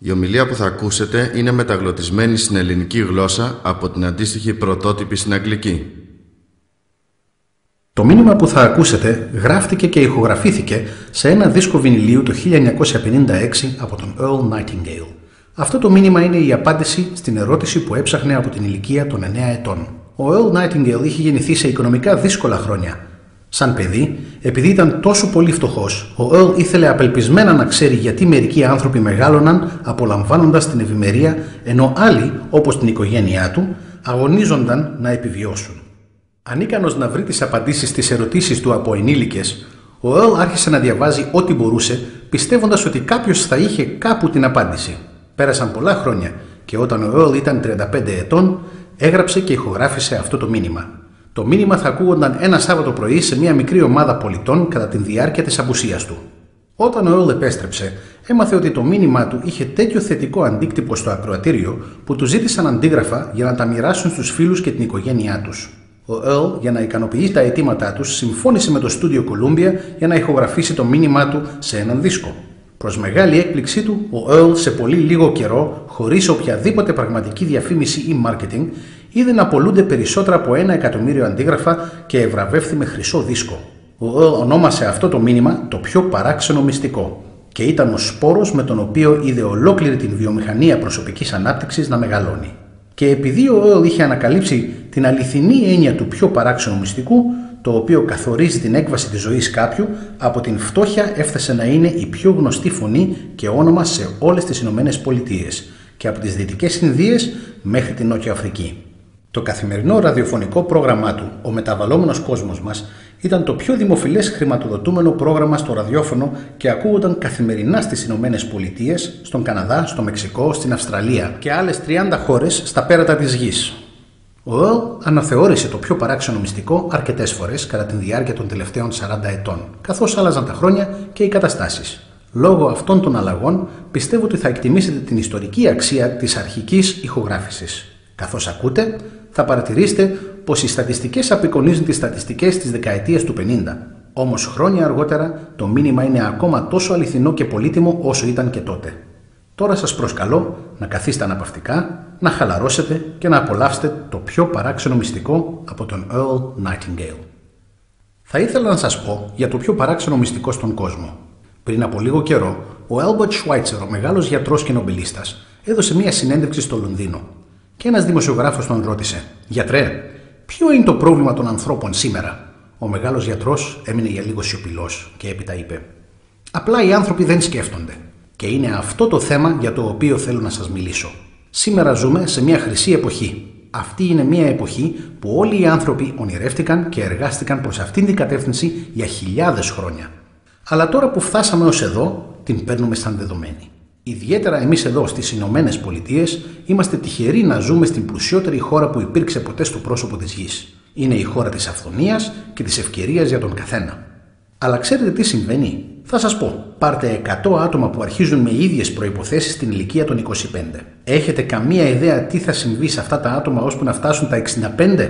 Η ομιλία που θα ακούσετε είναι μεταγλωτισμένη στην ελληνική γλώσσα από την αντίστοιχη πρωτότυπη στην αγγλική. Το μήνυμα που θα ακούσετε γράφτηκε και ηχογραφήθηκε σε ένα δίσκο βινιλίου το 1956 από τον Earl Nightingale. Αυτό το μήνυμα είναι η απάντηση στην ερώτηση που έψαχνε από την ηλικία των 9 ετών. Ο Earl Nightingale είχε γεννηθεί σε οικονομικά δύσκολα χρόνια. Σαν παιδί, επειδή ήταν τόσο πολύ φτωχός, ο Earl ήθελε απελπισμένα να ξέρει γιατί μερικοί άνθρωποι μεγάλωναν απολαμβάνοντας την ευημερία, ενώ άλλοι, όπως την οικογένειά του, αγωνίζονταν να επιβιώσουν. Ανίκανος να βρει τις απαντήσεις στις ερωτήσεις του από ενήλικες, ο Earl άρχισε να διαβάζει ό,τι μπορούσε, πιστεύοντας ότι κάποιος θα είχε κάπου την απάντηση. Πέρασαν πολλά χρόνια και όταν ο Earl ήταν 35 ετών, έγραψε και ηχογράφησε αυτό το μήνυμα. Το μήνυμα θα ακούγονταν ένα Σάββατο πρωί σε μια μικρή ομάδα πολιτών κατά τη διάρκεια της απουσίας του. Όταν ο Earl επέστρεψε, έμαθε ότι το μήνυμά του είχε τέτοιο θετικό αντίκτυπο στο ακροατήριο που του ζήτησαν αντίγραφα για να τα μοιράσουν στους φίλους και την οικογένειά τους. Ο Earl, για να ικανοποιήσει τα αιτήματά τους, συμφώνησε με το στούντιο Columbia για να ηχογραφήσει το μήνυμά του σε έναν δίσκο. Προς μεγάλη έκπληξή του, ο Earl σε πολύ λίγο καιρό, χωρίς οποιαδήποτε πραγματική διαφήμιση ή marketing, είδε να πωλούνται περισσότερα από 1 εκατομμύριο αντίγραφα και ευραβεύθη με χρυσό δίσκο. Ο Earl ονόμασε αυτό το μήνυμα το πιο παράξενο μυστικό και ήταν ο σπόρος με τον οποίο είδε ολόκληρη την βιομηχανία προσωπικής ανάπτυξης να μεγαλώνει. Και επειδή ο Earl είχε ανακαλύψει την αληθινή έννοια του πιο παράξενου μυστικού, το οποίο καθορίζει την έκβαση της ζωής κάποιου, από την φτώχεια έφτασε να είναι η πιο γνωστή φωνή και όνομα σε όλες τις Ηνωμένες Πολιτείες και από τις Δυτικές Ινδίες μέχρι την Νότια Αφρική. Το καθημερινό ραδιοφωνικό πρόγραμμά του, «Ο μεταβαλλόμενος κόσμος μας», ήταν το πιο δημοφιλές χρηματοδοτούμενο πρόγραμμα στο ραδιόφωνο και ακούγονταν καθημερινά στις Ηνωμένες Πολιτείες, στον Καναδά, στο Μεξικό, στην Αυστραλία και άλλες 30 χώρες στα πέρατα της γης. Ο Earl αναθεώρησε το πιο παράξενο μυστικό αρκετές φορές κατά τη διάρκεια των τελευταίων 40 ετών, καθώς άλλαζαν τα χρόνια και οι καταστάσεις. Λόγω αυτών των αλλαγών, πιστεύω ότι θα εκτιμήσετε την ιστορική αξία της αρχικής ηχογράφησης. Καθώς ακούτε, θα παρατηρήσετε πως οι στατιστικές απεικονίζουν τις στατιστικές της δεκαετίας του 50. Όμως χρόνια αργότερα το μήνυμα είναι ακόμα τόσο αληθινό και πολύτιμο όσο ήταν και τότε. Τώρα σας προσκαλώ να καθίσετε αναπαυτικά, να χαλαρώσετε και να απολαύσετε το πιο παράξενο μυστικό από τον Earl Nightingale. Θα ήθελα να σας πω για το πιο παράξενο μυστικό στον κόσμο. Πριν από λίγο καιρό, ο Albert Schweitzer, ο μεγάλος γιατρός και νομπελίστας, έδωσε μια συνέντευξη στο Λονδίνο. Και ένας δημοσιογράφος τον ρώτησε: «Γιατρέ, ποιο είναι το πρόβλημα των ανθρώπων σήμερα?» Ο μεγάλος γιατρός έμεινε για λίγο σιωπηλός και έπειτα είπε: «Απλά οι άνθρωποι δεν σκέφτονται. Και είναι αυτό το θέμα για το οποίο θέλω να σας μιλήσω. Σήμερα ζούμε σε μια χρυσή εποχή. Αυτή είναι μια εποχή που όλοι οι άνθρωποι ονειρεύτηκαν και εργάστηκαν προς αυτήν την κατεύθυνση για χιλιάδες χρόνια. Αλλά τώρα που φτάσαμε ως εδώ, την παίρνουμε σαν δεδομένη. Ιδιαίτερα εμείς εδώ στις Ηνωμένες Πολιτείες είμαστε τυχεροί να ζούμε στην πλουσιότερη χώρα που υπήρξε ποτέ στο πρόσωπο της γης. Είναι η χώρα της αυθονίας και της ευκαιρίας για τον καθένα. Αλλά ξέρετε τι συμβαίνει? Θα σας πω. Πάρτε 100 άτομα που αρχίζουν με ίδιες προϋποθέσεις στην ηλικία των 25. Έχετε καμία ιδέα τι θα συμβεί σε αυτά τα άτομα ώσπου να φτάσουν τα 65?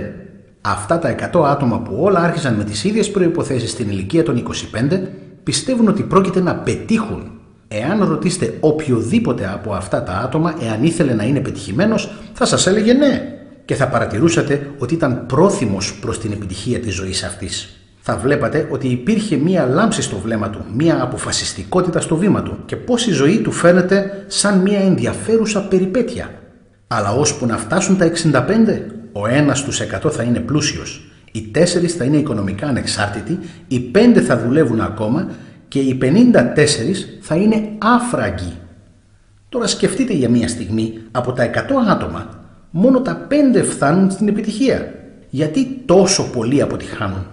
Αυτά τα 100 άτομα που όλα άρχισαν με τις ίδιες προϋποθέσεις στην ηλικία των 25 πιστεύουν ότι πρόκειται να πετύχουν. Εάν ρωτήσετε οποιοδήποτε από αυτά τα άτομα εάν ήθελε να είναι πετυχημένος, θα σας έλεγε ναι και θα παρατηρούσατε ότι ήταν πρόθυμος προς την επιτυχία της ζωής αυτής. Θα βλέπατε ότι υπήρχε μία λάμψη στο βλέμμα του, μία αποφασιστικότητα στο βήμα του και πως η ζωή του φαίνεται σαν μία ενδιαφέρουσα περιπέτεια. Αλλά ώσπου να φτάσουν τα 65, ο 1 στους 100 θα είναι πλούσιος, οι 4 θα είναι οικονομικά ανεξάρτητοι, οι 5 θα δουλεύουν ακόμα και οι 54 θα είναι άφραγγοι. Τώρα σκεφτείτε για μία στιγμή, από τα 100 άτομα, μόνο τα 5 φτάνουν στην επιτυχία. Γιατί τόσο πολλοί αποτυχάνουν?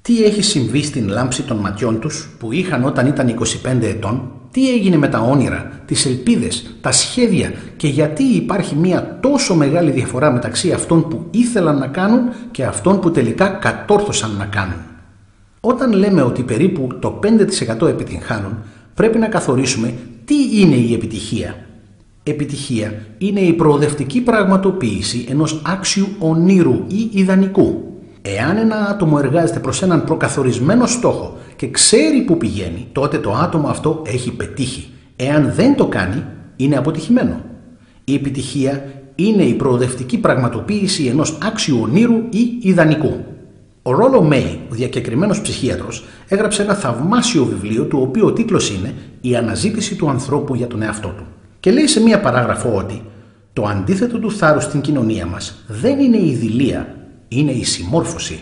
Τι έχει συμβεί στην λάμψη των ματιών τους που είχαν όταν ήταν 25 ετών? Τι έγινε με τα όνειρα, τις ελπίδες, τα σχέδια και γιατί υπάρχει μία τόσο μεγάλη διαφορά μεταξύ αυτών που ήθελαν να κάνουν και αυτών που τελικά κατόρθωσαν να κάνουν? Όταν λέμε ότι περίπου το 5% επιτυγχάνουν, πρέπει να καθορίσουμε τι είναι η επιτυχία. Επιτυχία είναι η προοδευτική πραγματοποίηση ενός άξιου ονείρου ή ιδανικού. Εάν ένα άτομο εργάζεται προς έναν προκαθορισμένο στόχο και ξέρει που πηγαίνει, τότε το άτομο αυτό έχει πετύχει. Εάν δεν το κάνει, είναι αποτυχημένο. Η επιτυχία είναι η προοδευτική πραγματοποίηση ενός άξιου ονείρου ή ιδανικού. Ο Ρόλο Μέι, ο διακεκριμένος ψυχίατρος, έγραψε ένα θαυμάσιο βιβλίο του οποίου ο τίτλος είναι «Η αναζήτηση του ανθρώπου για τον εαυτό του». Και λέει σε μία παράγραφο ότι το αντίθετο του θάρρους στην κοινωνία μας δεν είναι η δειλία, είναι η συμμόρφωση.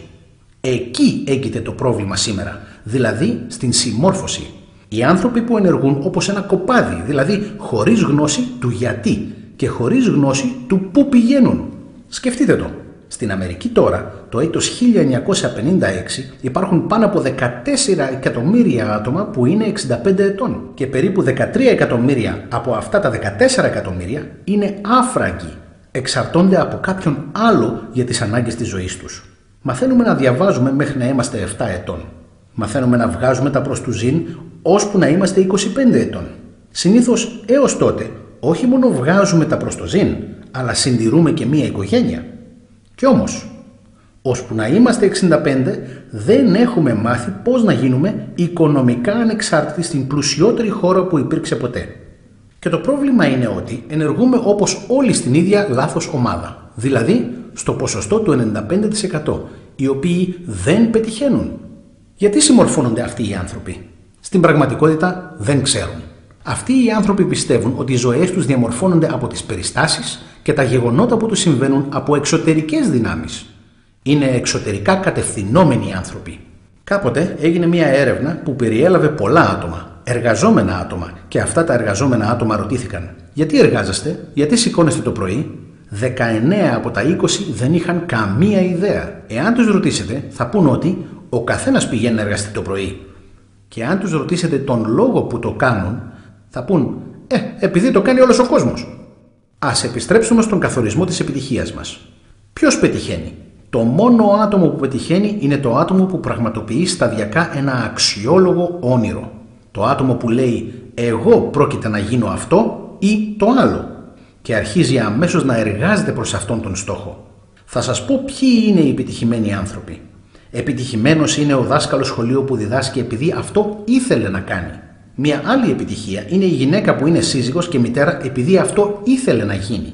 Εκεί έγκυται το πρόβλημα σήμερα, δηλαδή στην συμμόρφωση. Οι άνθρωποι που ενεργούν όπως ένα κοπάδι, δηλαδή χωρίς γνώση του γιατί και χωρίς γνώση του πού πηγαίνουν. Σκεφτείτε το. Στην Αμερική τώρα, το έτος 1956, υπάρχουν πάνω από 14 εκατομμύρια άτομα που είναι 65 ετών και περίπου 13 εκατομμύρια από αυτά τα 14 εκατομμύρια είναι άφραγγοι. Εξαρτώνται από κάποιον άλλο για τις ανάγκες της ζωής τους. Μαθαίνουμε να διαβάζουμε μέχρι να είμαστε 7 ετών. Μαθαίνουμε να βγάζουμε τα προστουζίν ώσπου να είμαστε 25 ετών. Συνήθως έως τότε όχι μόνο βγάζουμε τα προστοζίν, αλλά συντηρούμε και μία οικογένεια. Κι όμως, ώσπου να είμαστε 65, δεν έχουμε μάθει πώς να γίνουμε οικονομικά ανεξάρτητοι στην πλουσιότερη χώρα που υπήρξε ποτέ. Και το πρόβλημα είναι ότι ενεργούμε όπως όλοι στην ίδια λάθος ομάδα, δηλαδή στο ποσοστό του 95%, οι οποίοι δεν πετυχαίνουν. Γιατί συμμορφώνονται αυτοί οι άνθρωποι? Στην πραγματικότητα δεν ξέρουν. Αυτοί οι άνθρωποι πιστεύουν ότι οι ζωές τους διαμορφώνονται από τις περιστάσεις και τα γεγονότα που τους συμβαίνουν από εξωτερικές δυνάμεις. Είναι εξωτερικά κατευθυνόμενοι άνθρωποι. Κάποτε έγινε μια έρευνα που περιέλαβε πολλά άτομα, εργαζόμενα άτομα, και αυτά τα εργαζόμενα άτομα ρωτήθηκαν: γιατί εργάζεστε, γιατί σηκώνεστε το πρωί? 19 από τα 20 δεν είχαν καμία ιδέα. Εάν τους ρωτήσετε, θα πούν ότι ο καθένας πηγαίνει να εργαστεί το πρωί. Και αν τους ρωτήσετε τον λόγο που το κάνουν, θα πούν επειδή το κάνει όλος ο κόσμος. Ας επιστρέψουμε στον καθορισμό της επιτυχίας μας. Ποιος πετυχαίνει? Το μόνο άτομο που πετυχαίνει είναι το άτομο που πραγματοποιεί σταδιακά ένα αξιόλογο όνειρο. Το άτομο που λέει «εγώ πρόκειται να γίνω αυτό» ή το άλλο και αρχίζει αμέσως να εργάζεται προς αυτόν τον στόχο. Θα σας πω ποιοι είναι οι επιτυχημένοι άνθρωποι. Επιτυχημένος είναι ο δάσκαλος σχολείου που διδάσκει επειδή αυτό ήθελε να κάνει. Μια άλλη επιτυχία είναι η γυναίκα που είναι σύζυγος και μητέρα επειδή αυτό ήθελε να γίνει.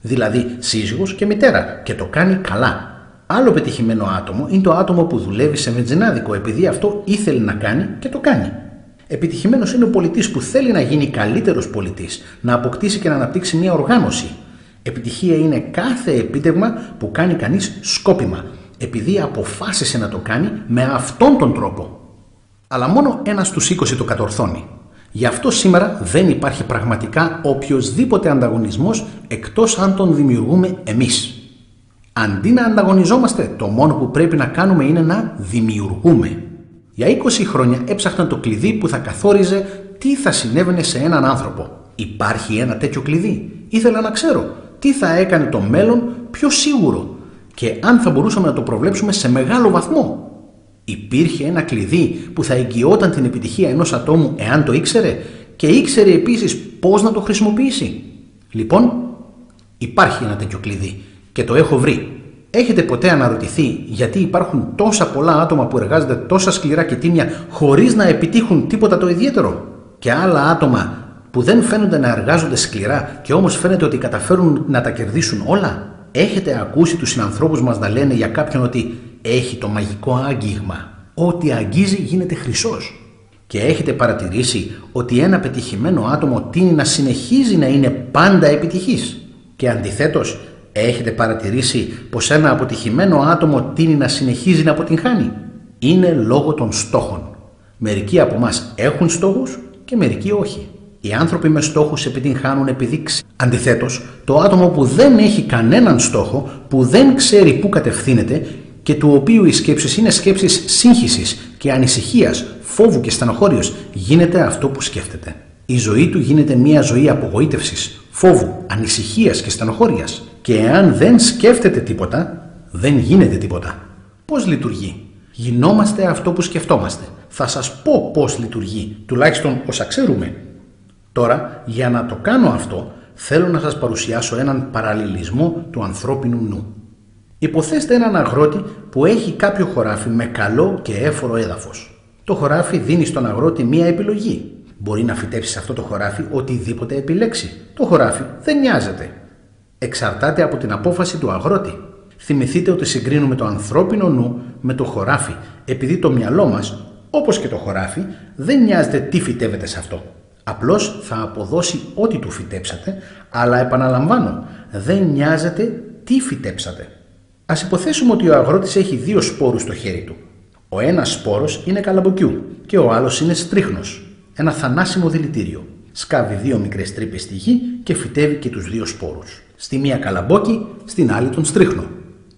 Δηλαδή σύζυγος και μητέρα και το κάνει καλά. Άλλο πετυχημένο άτομο είναι το άτομο που δουλεύει σε μετζινάδικο επειδή αυτό ήθελε να κάνει και το κάνει. Επιτυχημένος είναι ο πολιτής που θέλει να γίνει καλύτερος πολιτής, να αποκτήσει και να αναπτύξει μια οργάνωση. Επιτυχία είναι κάθε επίτευγμα που κάνει κανείς σκόπιμα, επειδή αποφάσισε να το κάνει με αυτόν τον τρόπο. Αλλά μόνο ένας στους 20 το κατορθώνει. Γι' αυτό σήμερα δεν υπάρχει πραγματικά οποιοσδήποτε ανταγωνισμός εκτός αν τον δημιουργούμε εμείς. Αντί να ανταγωνιζόμαστε, το μόνο που πρέπει να κάνουμε είναι να δημιουργούμε. Για 20 χρόνια έψαχνα το κλειδί που θα καθόριζε τι θα συνέβαινε σε έναν άνθρωπο. Υπάρχει ένα τέτοιο κλειδί? Ήθελα να ξέρω τι θα έκανε το μέλλον πιο σίγουρο και αν θα μπορούσαμε να το προβλέψουμε σε μεγάλο βαθμό. Υπήρχε ένα κλειδί που θα εγγυόταν την επιτυχία ενός ατόμου εάν το ήξερε και ήξερε επίσης πώς να το χρησιμοποιήσει. Λοιπόν, υπάρχει ένα τέτοιο κλειδί και το έχω βρει. Έχετε ποτέ αναρωτηθεί γιατί υπάρχουν τόσα πολλά άτομα που εργάζονται τόσα σκληρά και τίμια χωρίς να επιτύχουν τίποτα το ιδιαίτερο? Και άλλα άτομα που δεν φαίνονται να εργάζονται σκληρά και όμως φαίνεται ότι καταφέρουν να τα κερδίσουν όλα? Έχετε ακούσει τους συνανθρώπους μας να λένε για κάποιον ότι έχει το μαγικό άγγιγμα? Ό,τι αγγίζει γίνεται χρυσός. Και έχετε παρατηρήσει ότι ένα πετυχημένο άτομο τείνει να συνεχίζει να είναι πάντα επιτυχής? Και αντιθέτως, έχετε παρατηρήσει πως ένα αποτυχημένο άτομο τείνει να συνεχίζει να αποτυγχάνει? Είναι λόγω των στόχων. Μερικοί από εμάς έχουν στόχους και μερικοί όχι. Οι άνθρωποι με στόχους επιτυγχάνουν επειδή αντιθέτως, το άτομο που δεν έχει κανέναν στόχο, που δεν ξέρει πού κατευθύνεται και του οποίου οι σκέψεις είναι σκέψεις σύγχυσης και ανησυχίας, φόβου και στενοχώριος, γίνεται αυτό που σκέφτεται. Η ζωή του γίνεται μια ζωή απογοήτευσης, φόβου, ανησυχίας και στενοχώριας. Και εάν δεν σκέφτεται τίποτα, δεν γίνεται τίποτα. Πώς λειτουργεί? Γινόμαστε αυτό που σκεφτόμαστε. Θα σας πω πώς λειτουργεί, τουλάχιστον όσα ξέρουμε. Τώρα, για να το κάνω αυτό, θέλω να σας παρουσιάσω έναν παραλληλισμό του ανθρώπινου νου. Υποθέστε έναν αγρότη που έχει κάποιο χωράφι με καλό και έφορο έδαφος. Το χωράφι δίνει στον αγρότη μία επιλογή. Μπορεί να φυτέψει σε αυτό το χωράφι οτιδήποτε επιλέξει. Το χωράφι δεν νοιάζεται. Εξαρτάται από την απόφαση του αγρότη. Θυμηθείτε ότι συγκρίνουμε το ανθρώπινο νου με το χωράφι, επειδή το μυαλό μας, όπως και το χωράφι, δεν νοιάζεται τι φυτεύεται σε αυτό. Απλώς θα αποδώσει ό,τι του φυτέψατε, αλλά επαναλαμβάνω, δεν νοιάζεται τι φυτέψατε. Ας υποθέσουμε ότι ο αγρότης έχει 2 σπόρους στο χέρι του. Ο ένας σπόρος είναι καλαμποκιού και ο άλλος είναι στρίχνος, ένα θανάσιμο δηλητήριο. Σκάβει 2 μικρές τρύπες στη γη και φυτεύει και τους 2 σπόρους. Στη μία καλαμπόκι, στην άλλη τον στρίχνο.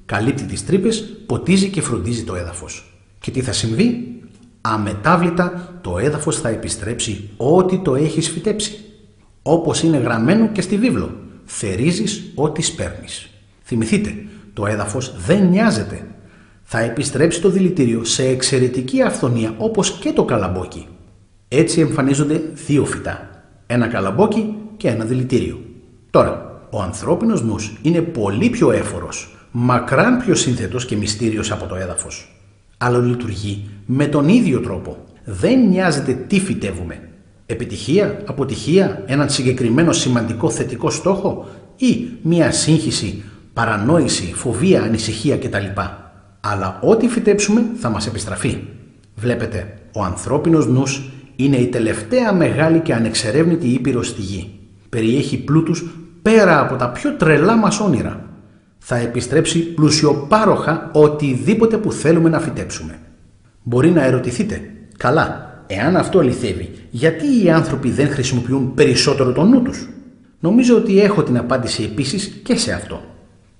Καλύπτει τις τρύπες, ποτίζει και φροντίζει το έδαφος. Και τι θα συμβεί? Αμετάβλητα το έδαφος θα επιστρέψει ό,τι το έχεις φυτέψει. Όπως είναι γραμμένο και στη βίβλο, θερίζεις ό,τι σπέρνεις. Θυμηθείτε, το έδαφος δεν νοιάζεται. Θα επιστρέψει το δηλητήριο σε εξαιρετική αυθονία, όπως και το καλαμπόκι. Έτσι εμφανίζονται 2 φυτά, ένα καλαμπόκι και ένα δηλητήριο. Τώρα, ο ανθρώπινος νους είναι πολύ πιο έφορος, μακράν πιο σύνθετος και μυστήριος από το έδαφος. Αλλά λειτουργεί με τον ίδιο τρόπο. Δεν νοιάζεται τι φυτεύουμε. Επιτυχία, αποτυχία, έναν συγκεκριμένο σημαντικό θετικό στόχο ή μία σύγχυση, παρανόηση, φοβία, ανησυχία κτλ. Αλλά ό,τι φυτέψουμε θα μας επιστραφεί. Βλέπετε, ο ανθρώπινος νους είναι η τελευταία μεγάλη και ανεξερεύνητη ήπειρος στη γη. Περιέχει πλούτους πέρα από τα πιο τρελά μας όνειρα. Θα επιστρέψει πλουσιοπάροχα οτιδήποτε που θέλουμε να φυτέψουμε. Μπορεί να ερωτηθείτε, καλά, εάν αυτό αληθεύει, γιατί οι άνθρωποι δεν χρησιμοποιούν περισσότερο το νου τους? Νομίζω ότι έχω την απάντηση επίσης και σε αυτό.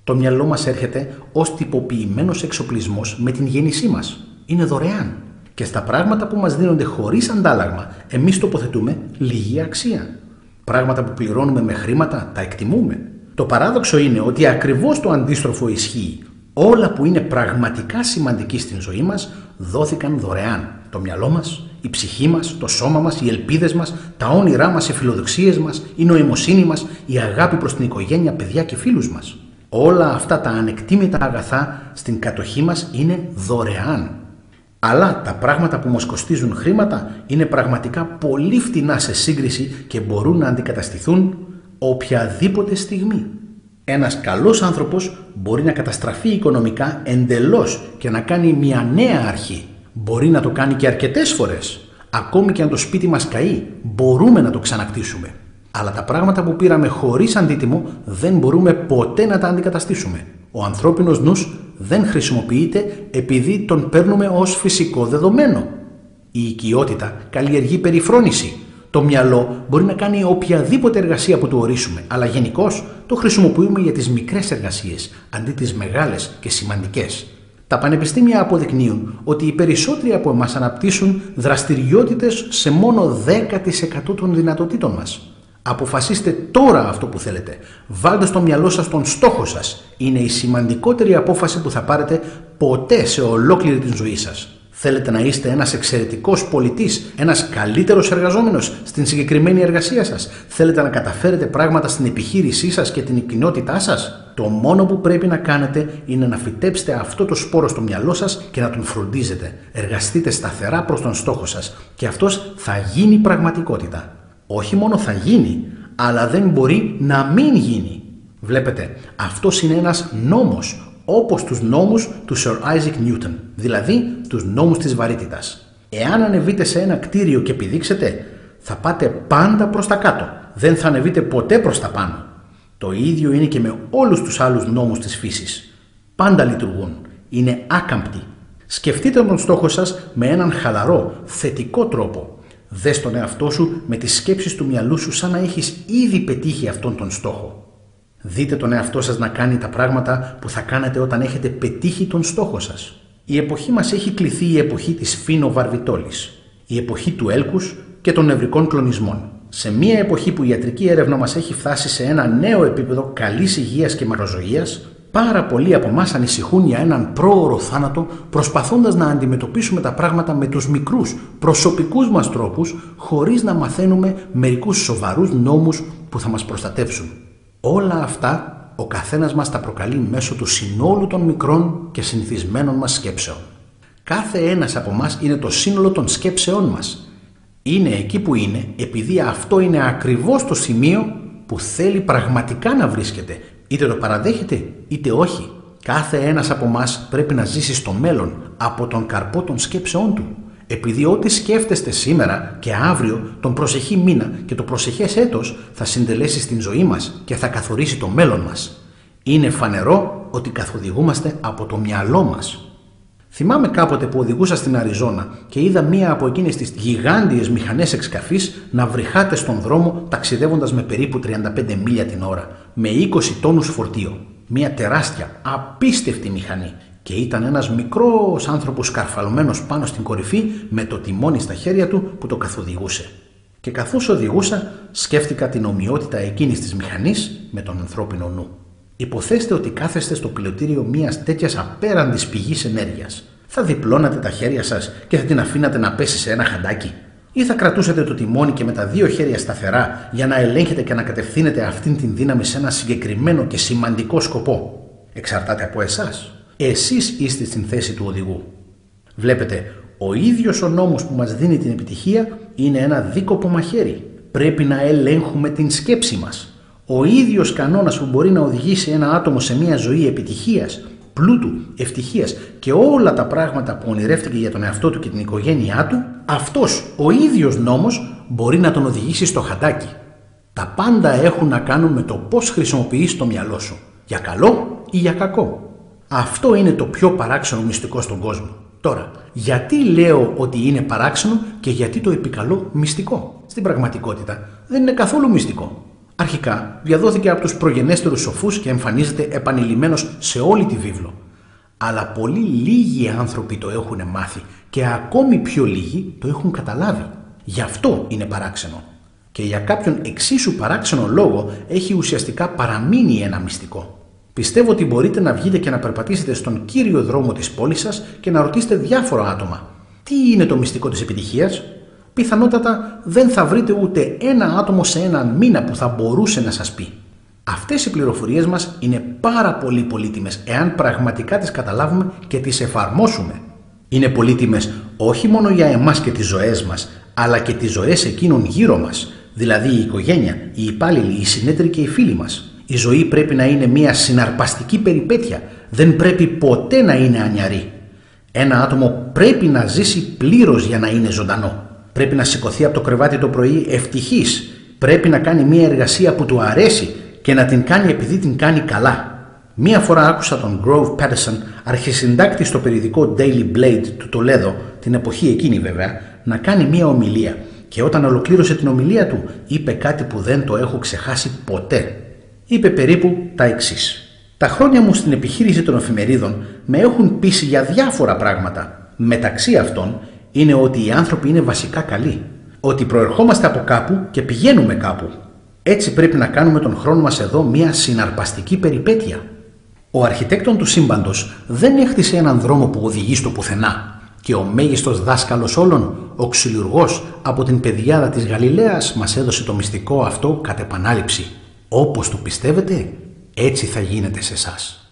Το μυαλό μας έρχεται ως τυποποιημένος εξοπλισμός με την γέννησή μας. Είναι δωρεάν. Και στα πράγματα που μας δίνονται χωρίς αντάλλαγμα, εμείς τοποθετούμε λίγη αξία. Πράγματα που πληρώνουμε με χρήματα, τα εκτιμούμε. Το παράδοξο είναι ότι ακριβώς το αντίστροφο ισχύει. Όλα που είναι πραγματικά σημαντικοί στην ζωή μας δόθηκαν δωρεάν. Το μυαλό μας, η ψυχή μας, το σώμα μας, οι ελπίδες μας, τα όνειρά μας, οι φιλοδοξίες μας, η νοημοσύνη μας, η αγάπη προς την οικογένεια, παιδιά και φίλους μας. Όλα αυτά τα ανεκτήμητα αγαθά στην κατοχή μας είναι δωρεάν. Αλλά τα πράγματα που μας κοστίζουν χρήματα είναι πραγματικά πολύ φτηνά σε σύγκριση και μπορούν να αντικαταστηθούν οποιαδήποτε στιγμή. Ένας καλός άνθρωπος μπορεί να καταστραφεί οικονομικά εντελώς και να κάνει μια νέα αρχή. Μπορεί να το κάνει και αρκετές φορές. Ακόμη και αν το σπίτι μας καεί, μπορούμε να το ξανακτήσουμε. Αλλά τα πράγματα που πήραμε χωρίς αντίτιμο δεν μπορούμε ποτέ να τα αντικαταστήσουμε. Ο ανθρώπινος νους δεν χρησιμοποιείται επειδή τον παίρνουμε ως φυσικό δεδομένο. Η οικειότητα καλλιεργεί περιφρόνηση. Το μυαλό μπορεί να κάνει οποιαδήποτε εργασία που του ορίσουμε, αλλά γενικώς το χρησιμοποιούμε για τις μικρές εργασίες, αντί τις μεγάλες και σημαντικές. Τα πανεπιστήμια αποδεικνύουν ότι οι περισσότεροι από εμάς αναπτύσσουν δραστηριότητες σε μόνο 10% των δυνατοτήτων μας. Αποφασίστε τώρα αυτό που θέλετε. Βάλτε στο μυαλό σας τον στόχο σας. Είναι η σημαντικότερη απόφαση που θα πάρετε ποτέ σε ολόκληρη την ζωή σας. Θέλετε να είστε ένας εξαιρετικός πολιτής, ένας καλύτερος εργαζόμενος στην συγκεκριμένη εργασία σας? Θέλετε να καταφέρετε πράγματα στην επιχείρησή σας και την κοινότητά σας? Το μόνο που πρέπει να κάνετε είναι να φυτέψετε αυτό το σπόρο στο μυαλό σας και να τον φροντίζετε. Εργαστείτε σταθερά προς τον στόχο σας και αυτός θα γίνει πραγματικότητα. Όχι μόνο θα γίνει, αλλά δεν μπορεί να μην γίνει. Βλέπετε, αυτός είναι ένας νόμος, όπως τους νόμους του Sir Isaac Newton, δηλαδή τους νόμους της βαρύτητας. Εάν ανεβείτε σε ένα κτίριο και πηδήξετε, θα πάτε πάντα προς τα κάτω, δεν θα ανεβείτε ποτέ προς τα πάνω. Το ίδιο είναι και με όλους τους άλλους νόμους της φύσης. Πάντα λειτουργούν, είναι άκαμπτοι. Σκεφτείτε τον στόχο σας με έναν χαλαρό, θετικό τρόπο. Δες τον εαυτό σου με τις σκέψεις του μυαλού σου σαν να έχεις ήδη πετύχει αυτόν τον στόχο. Δείτε τον εαυτό σας να κάνει τα πράγματα που θα κάνετε όταν έχετε πετύχει τον στόχο σας. Η εποχή μας έχει κληθεί η εποχή της φίνοβαρβιτόλης, η εποχή του έλκους και των νευρικών κλονισμών. Σε μια εποχή που η ιατρική έρευνα μας έχει φτάσει σε ένα νέο επίπεδο καλής υγείας και μαροζωίας, πάρα πολλοί από εμάς ανησυχούν για έναν πρόωρο θάνατο, προσπαθώντας να αντιμετωπίσουμε τα πράγματα με τους μικρούς προσωπικούς μας τρόπους, χωρίς να μαθαίνουμε μερικούς σοβαρούς νόμους που θα μας προστατεύσουν. Όλα αυτά ο καθένας μας τα προκαλεί μέσω του συνόλου των μικρών και συνηθισμένων μας σκέψεων. Κάθε ένας από εμάς είναι το σύνολο των σκέψεών μας. Είναι εκεί που είναι επειδή αυτό είναι ακριβώς το σημείο που θέλει πραγματικά να βρίσκεται. Είτε το παραδέχεται είτε όχι. Κάθε ένας από μας πρέπει να ζήσει στο μέλλον από τον καρπό των σκέψεών του. Επειδή ό,τι σκέφτεστε σήμερα και αύριο, τον προσεχή μήνα και το προσεχές έτος θα συντελέσει στην ζωή μας και θα καθορίσει το μέλλον μας. Είναι φανερό ότι καθοδηγούμαστε από το μυαλό μας. Θυμάμαι κάποτε που οδηγούσα στην Αριζόνα και είδα μία από εκείνες τις γιγάντιες μηχανές εξκαφής να βρυχάται στον δρόμο ταξιδεύοντας με περίπου 35 μίλια την ώρα, με 20 τόνους φορτίο. Μία τεράστια, απίστευτη μηχανή. Και ήταν ένας μικρός άνθρωπος σκαρφαλωμένος πάνω στην κορυφή με το τιμόνι στα χέρια του που το καθοδηγούσε. Και καθώς οδηγούσα, σκέφτηκα την ομοιότητα εκείνης της μηχανής με τον ανθρώπινο νου. Υποθέστε ότι κάθεστε στο πιλωτήριο μιας τέτοιας απέραντης πηγής ενέργειας. Θα διπλώνατε τα χέρια σας και θα την αφήνατε να πέσει σε ένα χαντάκι? Ή θα κρατούσατε το τιμόνι και με τα δύο χέρια σταθερά για να ελέγχετε και να κατευθύνετε αυτήν την δύναμη σε ένα συγκεκριμένο και σημαντικό σκοπό? Εξαρτάται από εσάς. Εσείς είστε στην θέση του οδηγού. Βλέπετε, ο ίδιος ο νόμος που μας δίνει την επιτυχία είναι ένα δίκοπο μαχαίρι. Πρέπει να ελέγχουμε την σκέψη μας. Ο ίδιος κανόνας που μπορεί να οδηγήσει ένα άτομο σε μια ζωή επιτυχίας, πλούτου, ευτυχίας και όλα τα πράγματα που ονειρεύτηκε για τον εαυτό του και την οικογένειά του, αυτός ο ίδιος νόμος μπορεί να τον οδηγήσει στο χαντάκι. Τα πάντα έχουν να κάνουν με το πώς χρησιμοποιείς το μυαλό σου, για καλό ή για κακό. Αυτό είναι το πιο παράξενο μυστικό στον κόσμο. Τώρα, γιατί λέω ότι είναι παράξενο και γιατί το επικαλώ μυστικό? Στην πραγματικότητα δεν είναι καθόλου μυστικό. Αρχικά διαδόθηκε από τους προγενέστερους σοφούς και εμφανίζεται επανειλημμένος σε όλη τη βίβλο. Αλλά πολύ λίγοι άνθρωποι το έχουν μάθει και ακόμη πιο λίγοι το έχουν καταλάβει. Γι' αυτό είναι παράξενο. Και για κάποιον εξίσου παράξενο λόγο έχει ουσιαστικά παραμείνει ένα μυστικό. Πιστεύω ότι μπορείτε να βγείτε και να περπατήσετε στον κύριο δρόμο της πόλης σας και να ρωτήσετε διάφορα άτομα. Τι είναι το μυστικό της επιτυχίας? Πιθανότατα δεν θα βρείτε ούτε ένα άτομο σε έναν μήνα που θα μπορούσε να σας πει. Αυτές οι πληροφορίες μας είναι πάρα πολύ πολύτιμες εάν πραγματικά τις καταλάβουμε και τις εφαρμόσουμε. Είναι πολύτιμες όχι μόνο για εμάς και τις ζωές μας, αλλά και τις ζωές εκείνων γύρω μας, δηλαδή η οικογένεια, οι υπάλληλοι, οι συνέτεροι και οι φίλοι μας. Η ζωή πρέπει να είναι μια συναρπαστική περιπέτεια, δεν πρέπει ποτέ να είναι ανιαρή. Ένα άτομο πρέπει να ζήσει πλήρως για να είναι ζωντανό. Πρέπει να σηκωθεί από το κρεβάτι το πρωί ευτυχής. Πρέπει να κάνει μια εργασία που του αρέσει και να την κάνει επειδή την κάνει καλά. Μία φορά άκουσα τον Grove Patterson, αρχισυντάκτη στο περιοδικό Daily Blade του Τολέδο, την εποχή εκείνη βέβαια, να κάνει μια ομιλία. Και όταν ολοκλήρωσε την ομιλία του, είπε κάτι που δεν το έχω ξεχάσει ποτέ. Είπε περίπου τα εξής. Τα χρόνια μου στην επιχείρηση των εφημερίδων με έχουν πείσει για διάφορα πράγματα. Μεταξύ αυτών είναι ότι οι άνθρωποι είναι βασικά καλοί. Ότι προερχόμαστε από κάπου και πηγαίνουμε κάπου. Έτσι πρέπει να κάνουμε τον χρόνο μας εδώ μια συναρπαστική περιπέτεια. Ο αρχιτέκτον του σύμπαντος δεν έχτισε έναν δρόμο που οδηγεί στο πουθενά. Και ο μέγιστος δάσκαλος όλων, ο ξυλουργός από την πεδιάδα της Γαλιλαίας, μας έδωσε το μυστικό αυτό κατ' επανάληψη. Όπως το πιστεύετε, έτσι θα γίνεται σε εσάς.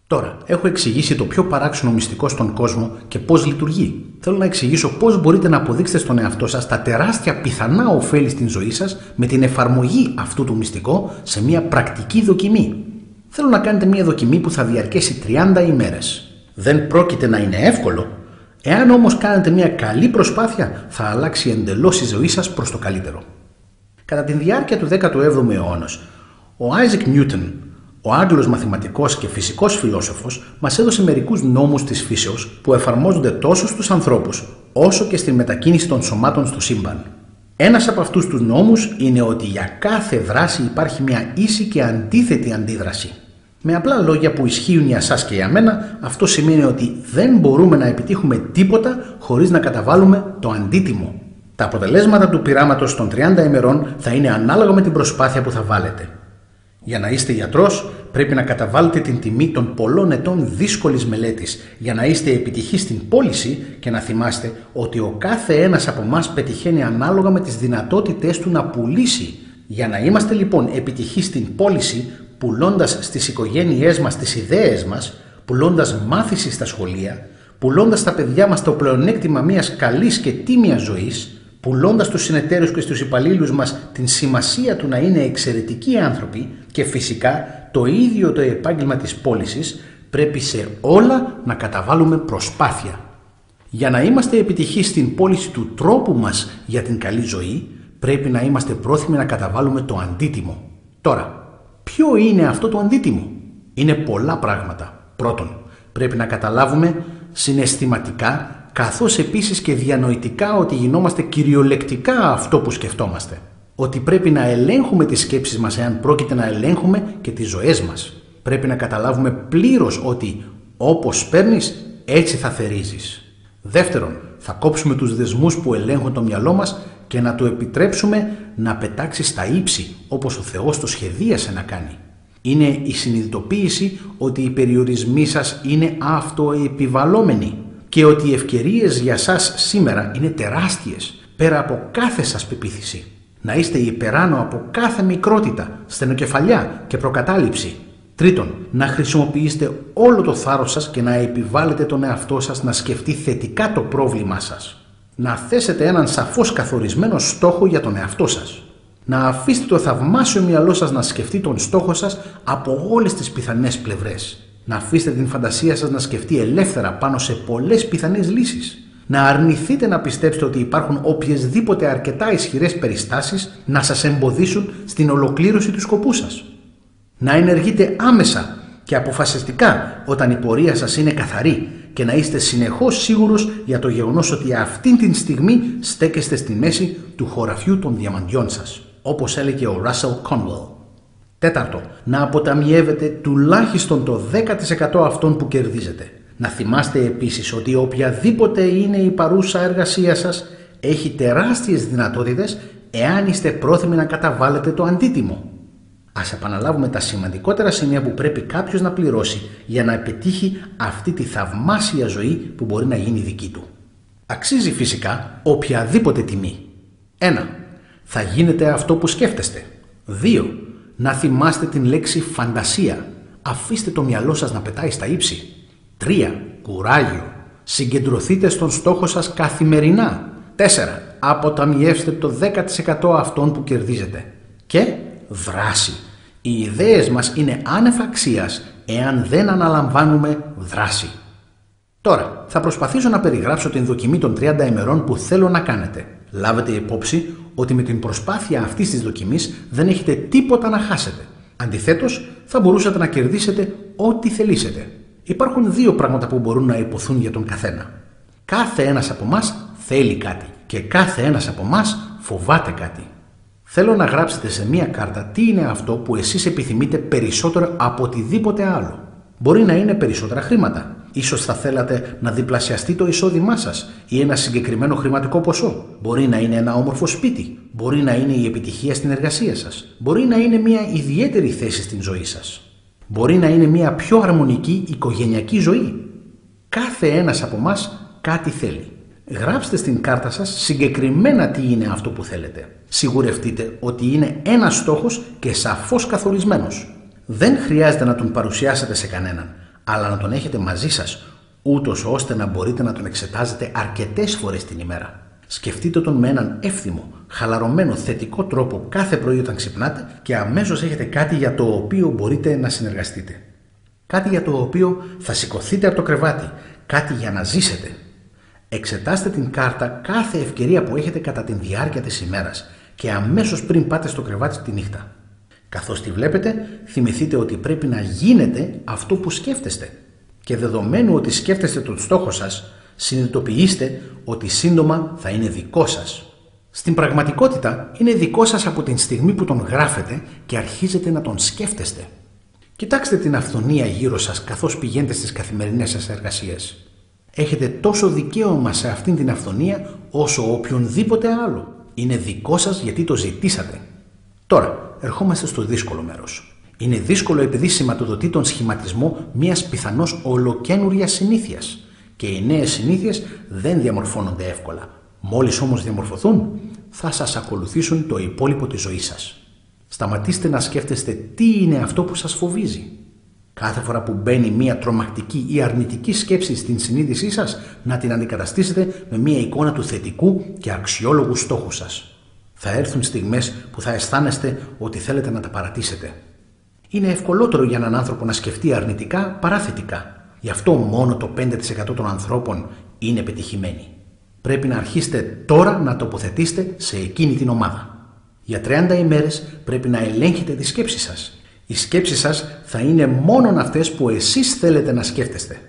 Τώρα, έχω εξηγήσει το πιο παράξενο μυστικό στον κόσμο και πώς λειτουργεί. Θέλω να εξηγήσω πώς μπορείτε να αποδείξετε στον εαυτό σας τα τεράστια πιθανά ωφέλη στην ζωή σας με την εφαρμογή αυτού του μυστικού σε μια πρακτική δοκιμή. Θέλω να κάνετε μια δοκιμή που θα διαρκέσει 30 ημέρες. Δεν πρόκειται να είναι εύκολο. Εάν όμως κάνετε μια καλή προσπάθεια, θα αλλάξει εντελώς η ζωή σας προς το καλύτερο. Κατά τη διάρκεια του 17ου αιώνα, ο Isaac Newton, ο Άγγλος μαθηματικός και φυσικός φιλόσοφος, μας έδωσε μερικούς νόμους της φύσεως που εφαρμόζονται τόσο στους ανθρώπους όσο και στην μετακίνηση των σωμάτων στο σύμπαν. Ένας από αυτούς τους νόμους είναι ότι για κάθε δράση υπάρχει μια ίση και αντίθετη αντίδραση. Με απλά λόγια που ισχύουν για εσάς και για μένα, αυτό σημαίνει ότι δεν μπορούμε να επιτύχουμε τίποτα χωρίς να καταβάλουμε το αντίτιμο. Τα αποτελέσματα του πειράματος των 30 ημερών θα είναι ανάλογα με την προσπάθεια που θα βάλετε. Για να είστε γιατρός, πρέπει να καταβάλλετε την τιμή των πολλών ετών δύσκολης μελέτης για να είστε επιτυχείς στην πώληση και να θυμάστε ότι ο κάθε ένας από εμάς πετυχαίνει ανάλογα με τις δυνατότητές του να πουλήσει. Για να είμαστε λοιπόν επιτυχείς στην πώληση, πουλώντας στις οικογένειές μας τις ιδέες μας, πουλώντας μάθηση στα σχολεία, πουλώντας στα παιδιά μας το πλεονέκτημα μιας καλής και τίμιας ζωής, πουλώντας στους συνεταίρους και στους υπαλλήλους μας την σημασία του να είναι εξαιρετικοί άνθρωποι και φυσικά το ίδιο το επάγγελμα της πώλησης, πρέπει σε όλα να καταβάλουμε προσπάθεια. Για να είμαστε επιτυχείς στην πώληση του τρόπου μας για την καλή ζωή, πρέπει να είμαστε πρόθυμοι να καταβάλουμε το αντίτιμο. Τώρα, ποιο είναι αυτό το αντίτιμο? Είναι πολλά πράγματα. Πρώτον, πρέπει να καταλάβουμε συναισθηματικά καθώς επίσης και διανοητικά ότι γινόμαστε κυριολεκτικά αυτό που σκεφτόμαστε. Ότι πρέπει να ελέγχουμε τις σκέψεις μας εάν πρόκειται να ελέγχουμε και τις ζωές μας. Πρέπει να καταλάβουμε πλήρως ότι όπως παίρνεις έτσι θα θερίζεις. Δεύτερον, θα κόψουμε τους δεσμούς που ελέγχουν το μυαλό μας και να του επιτρέψουμε να πετάξει στα ύψη όπως ο Θεός το σχεδίασε να κάνει. Είναι η συνειδητοποίηση ότι οι περιορισμοί σας είναι αυτοεπιβαλλόμενοι και ότι οι ευκαιρίες για σας σήμερα είναι τεράστιες, πέρα από κάθε σας πεποίθηση. Να είστε υπεράνω από κάθε μικρότητα, στενοκεφαλιά και προκατάληψη. Τρίτον, να χρησιμοποιήσετε όλο το θάρρος σας και να επιβάλλετε τον εαυτό σας να σκεφτεί θετικά το πρόβλημά σας. Να θέσετε έναν σαφώς καθορισμένο στόχο για τον εαυτό σας. Να αφήσετε το θαυμάσιο μυαλό σας να σκεφτεί τον στόχο σας από όλες τις πιθανές πλευρές. Να αφήσετε την φαντασία σας να σκεφτεί ελεύθερα πάνω σε πολλές πιθανές λύσεις. Να αρνηθείτε να πιστέψετε ότι υπάρχουν οποιασδήποτε αρκετά ισχυρές περιστάσεις να σας εμποδίσουν στην ολοκλήρωση του σκοπού σας. Να ενεργείτε άμεσα και αποφασιστικά όταν η πορεία σας είναι καθαρή και να είστε συνεχώς σίγουρος για το γεγονός ότι αυτήν την στιγμή στέκεστε στη μέση του χωραφιού των διαμαντιών σας, όπως έλεγε ο Russell Conwell. Τέταρτο, να αποταμιεύετε τουλάχιστον το 10% αυτών που κερδίζετε. Να θυμάστε επίσης ότι οποιαδήποτε είναι η παρούσα εργασία σας έχει τεράστιες δυνατότητες εάν είστε πρόθυμοι να καταβάλλετε το αντίτιμο. Ας επαναλάβουμε τα σημαντικότερα σημεία που πρέπει κάποιος να πληρώσει για να επιτύχει αυτή τη θαυμάσια ζωή που μπορεί να γίνει δική του. Αξίζει φυσικά οποιαδήποτε τιμή. 1. Θα γίνετε αυτό που σκέφτεστε. 2. Να θυμάστε την λέξη φαντασία. Αφήστε το μυαλό σας να πετάει στα ύψη. 3. Κουράγιο. Συγκεντρωθείτε στον στόχο σας καθημερινά. 4. Αποταμιεύστε το 10% αυτών που κερδίζετε. Και δράση. Οι ιδέες μας είναι άνευ αξίας εάν δεν αναλαμβάνουμε δράση. Τώρα θα προσπαθήσω να περιγράψω την δοκιμή των 30 ημερών που θέλω να κάνετε. Λάβετε υπόψη ότι με την προσπάθεια αυτής της δοκιμής δεν έχετε τίποτα να χάσετε. Αντιθέτως, θα μπορούσατε να κερδίσετε ό,τι θελήσετε. Υπάρχουν δύο πράγματα που μπορούν να υποθούν για τον καθένα. Κάθε ένας από εμάς θέλει κάτι και κάθε ένας από εμάς φοβάται κάτι. Θέλω να γράψετε σε μία κάρτα τι είναι αυτό που εσείς επιθυμείτε περισσότερο από οτιδήποτε άλλο. Μπορεί να είναι περισσότερα χρήματα. Ίσως θα θέλατε να διπλασιαστεί το εισόδημά σας ή ένα συγκεκριμένο χρηματικό ποσό. Μπορεί να είναι ένα όμορφο σπίτι. Μπορεί να είναι η επιτυχία στην εργασία σας. Μπορεί να είναι μια ιδιαίτερη θέση στην ζωή σας. Μπορεί να είναι μια πιο αρμονική οικογενειακή ζωή. Κάθε ένας από εμάς κάτι θέλει. Γράψτε στην κάρτα σας συγκεκριμένα τι είναι αυτό που θέλετε. Σιγουρευτείτε ότι είναι ένας στόχος και σαφώς καθορισμένος. Δεν χρειάζεται να τον παρουσιάσετε σε κανέναν, αλλά να τον έχετε μαζί σας, ούτως ώστε να μπορείτε να τον εξετάζετε αρκετές φορές την ημέρα. Σκεφτείτε τον με έναν εύθυμο, χαλαρωμένο, θετικό τρόπο κάθε πρωί όταν ξυπνάτε και αμέσως έχετε κάτι για το οποίο μπορείτε να συνεργαστείτε. Κάτι για το οποίο θα σηκωθείτε από το κρεβάτι, κάτι για να ζήσετε. Εξετάστε την κάρτα κάθε ευκαιρία που έχετε κατά τη διάρκεια της ημέρας και αμέσως πριν πάτε στο κρεβάτι τη νύχτα. Καθώς τη βλέπετε, θυμηθείτε ότι πρέπει να γίνετε αυτό που σκέφτεστε. Και δεδομένου ότι σκέφτεστε τον στόχο σας, συνειδητοποιήστε ότι σύντομα θα είναι δικό σας. Στην πραγματικότητα, είναι δικό σας από την στιγμή που τον γράφετε και αρχίζετε να τον σκέφτεστε. Κοιτάξτε την αυθονία γύρω σας καθώς πηγαίνετε στις καθημερινές σας εργασίες. Έχετε τόσο δικαίωμα σε αυτήν την αυθονία όσο οποιονδήποτε άλλο. Είναι δικό σας γιατί το ζητήσατε. Τώρα, ερχόμαστε στο δύσκολο μέρος. Είναι δύσκολο επειδή σηματοδοτεί τον σχηματισμό μιας πιθανώς ολοκένουργιας συνήθειας. Και οι νέες συνήθειες δεν διαμορφώνονται εύκολα. Μόλις όμως διαμορφωθούν, θα σας ακολουθήσουν το υπόλοιπο της ζωής σας. Σταματήστε να σκέφτεστε τι είναι αυτό που σας φοβίζει. Κάθε φορά που μπαίνει μια τρομακτική ή αρνητική σκέψη στην συνείδησή σας, να την αντικαταστήσετε με μια εικόνα του θετικού και αξιόλογου στόχου σας. Θα έρθουν στιγμές που θα αισθάνεστε ότι θέλετε να τα παρατήσετε. Είναι ευκολότερο για έναν άνθρωπο να σκεφτεί αρνητικά παρά θετικά. Γι' αυτό μόνο το 5% των ανθρώπων είναι πετυχημένοι. Πρέπει να αρχίσετε τώρα να τοποθετήσετε σε εκείνη την ομάδα. Για 30 ημέρες πρέπει να ελέγχετε τις σκέψεις σας. Οι σκέψεις σας θα είναι μόνον αυτές που εσείς θέλετε να σκέφτεστε.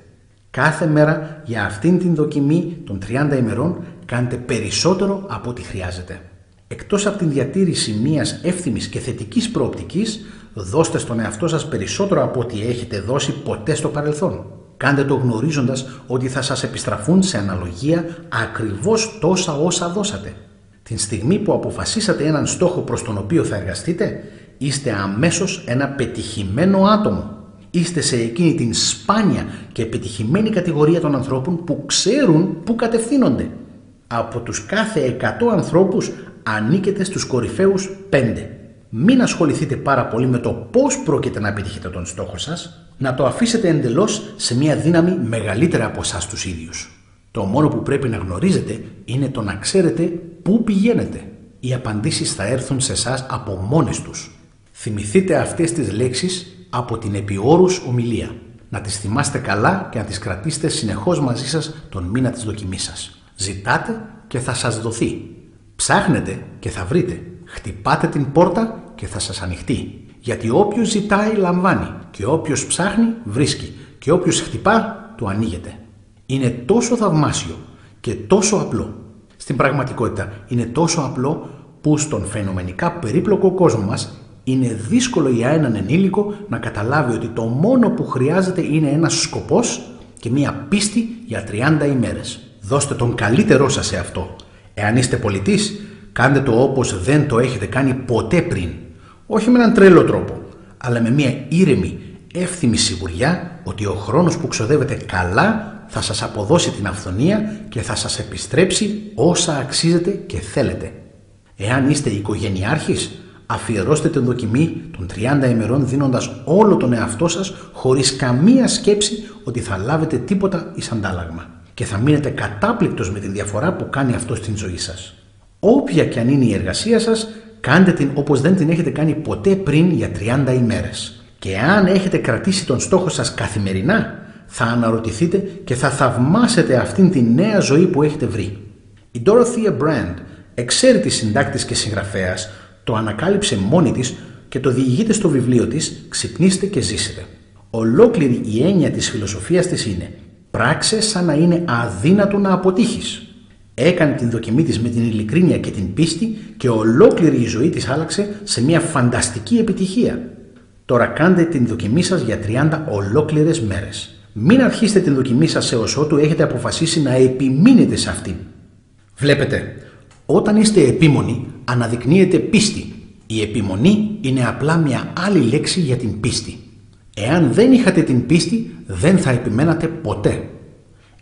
Κάθε μέρα για αυτήν την δοκιμή των 30 ημερών κάντε περισσότερο από ό,τι χρειάζεται. Εκτός από την διατήρηση μιας εύθυμης και θετικής προοπτικής, δώστε στον εαυτό σας περισσότερο από ό,τι έχετε δώσει ποτέ στο παρελθόν. Κάντε το γνωρίζοντας ότι θα σας επιστραφούν σε αναλογία ακριβώς τόσα όσα δώσατε. Την στιγμή που αποφασίσατε έναν στόχο προς τον οποίο θα εργαστείτε, είστε αμέσως ένα πετυχημένο άτομο. Είστε σε εκείνη την σπάνια και πετυχημένη κατηγορία των ανθρώπων που ξέρουν πού κατευθύνονται. Από τους κάθε 100 ανθρώπους ανήκετε στους κορυφαίους 5. Μην ασχοληθείτε πάρα πολύ με το πώς πρόκειται να επιτύχετε τον στόχο σας, να το αφήσετε εντελώς σε μια δύναμη μεγαλύτερη από εσάς τους ίδιους. Το μόνο που πρέπει να γνωρίζετε είναι το να ξέρετε πού πηγαίνετε. Οι απαντήσεις θα έρθουν σε εσάς από μόνες τους. Θυμηθείτε αυτές τις λέξεις από την επιόρους ομιλία. Να τις θυμάστε καλά και να τις κρατήσετε συνεχώς μαζί σας τον μήνα της δοκιμής σας. Ζητάτε και θα σας δοθεί. Ψάχνετε και θα βρείτε. Χτυπάτε την πόρτα και θα σας ανοιχτεί. Γιατί όποιος ζητάει λαμβάνει και όποιος ψάχνει βρίσκει και όποιος χτυπά του ανοίγεται. Είναι τόσο θαυμάσιο και τόσο απλό. Στην πραγματικότητα είναι τόσο απλό που στον φαινομενικά περίπλοκο κόσμο μας είναι δύσκολο για έναν ενήλικο να καταλάβει ότι το μόνο που χρειάζεται είναι ένας σκοπός και μία πίστη για 30 ημέρες. Δώστε τον καλύτερό σας σε αυτό. Εάν είστε πολιτής, κάντε το όπως δεν το έχετε κάνει ποτέ πριν. Όχι με έναν τρελό τρόπο, αλλά με μία ήρεμη, εύθυμη σιγουριά ότι ο χρόνος που ξοδεύετε καλά θα σας αποδώσει την αυθονία και θα σας επιστρέψει όσα αξίζετε και θέλετε. Εάν είστε οικογενειάρχης, αφιερώστε την δοκιμή των 30 ημερών δίνοντας όλο τον εαυτό σας χωρίς καμία σκέψη ότι θα λάβετε τίποτα εις αντάλλαγμα και θα μείνετε κατάπληκτος με τη διαφορά που κάνει αυτό στην ζωή σας. Όποια και αν είναι η εργασία σας, κάντε την όπως δεν την έχετε κάνει ποτέ πριν για 30 ημέρες. Και αν έχετε κρατήσει τον στόχο σας καθημερινά, θα αναρωτηθείτε και θα θαυμάσετε αυτήν τη νέα ζωή που έχετε βρει. Η Dorothea Brand, εξαίρετη συντάκτης και συγγραφέας, το ανακάλυψε μόνη της και το διηγείται στο βιβλίο της «Ξυπνήστε και ζήσετε». Ολόκληρη η έννοια της φιλοσοφίας της είναι «Πράξε σαν να είναι αδύνατο να αποτύχεις». Έκανε την δοκιμή της με την ειλικρίνεια και την πίστη και ολόκληρη η ζωή της άλλαξε σε μια φανταστική επιτυχία. Τώρα κάντε την δοκιμή σας για 30 ολόκληρες μέρες. Μην αρχίσετε την δοκιμή σας έως ότου έχετε αποφασίσει να επιμείνετε σε αυτήν. Βλέπετε, όταν είστε επίμονοι αναδεικνύεται πίστη. Η επιμονή είναι απλά μια άλλη λέξη για την πίστη. Εάν δεν είχατε την πίστη, δεν θα επιμένατε ποτέ.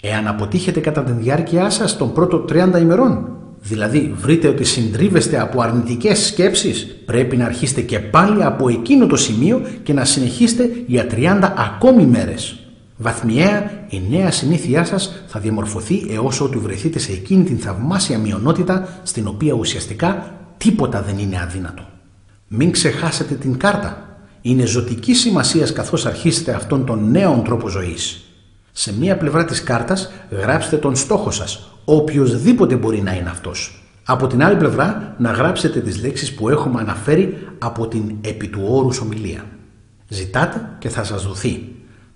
Εάν αποτύχετε κατά τη διάρκεια σας των πρώτων 30 ημερών, δηλαδή βρείτε ότι συντρίβεστε από αρνητικές σκέψεις, πρέπει να αρχίσετε και πάλι από εκείνο το σημείο και να συνεχίσετε για 30 ακόμη μέρες. Βαθμιαία η νέα συνήθειά σας θα διαμορφωθεί έως ότου βρεθείτε σε εκείνη την θαυμάσια μειονότητα στην οποία ουσιαστικά τίποτα δεν είναι αδύνατο. Μην ξεχάσετε την κάρτα. Είναι ζωτική σημασίας καθώς αρχίσετε αυτόν τον νέο τρόπο ζωής. Σε μία πλευρά της κάρτας γράψτε τον στόχο σας, οποιοσδήποτε μπορεί να είναι αυτός. Από την άλλη πλευρά να γράψετε τις λέξεις που έχουμε αναφέρει από την επί του όρους ομιλία. Ζητάτε και θα σας δοθεί.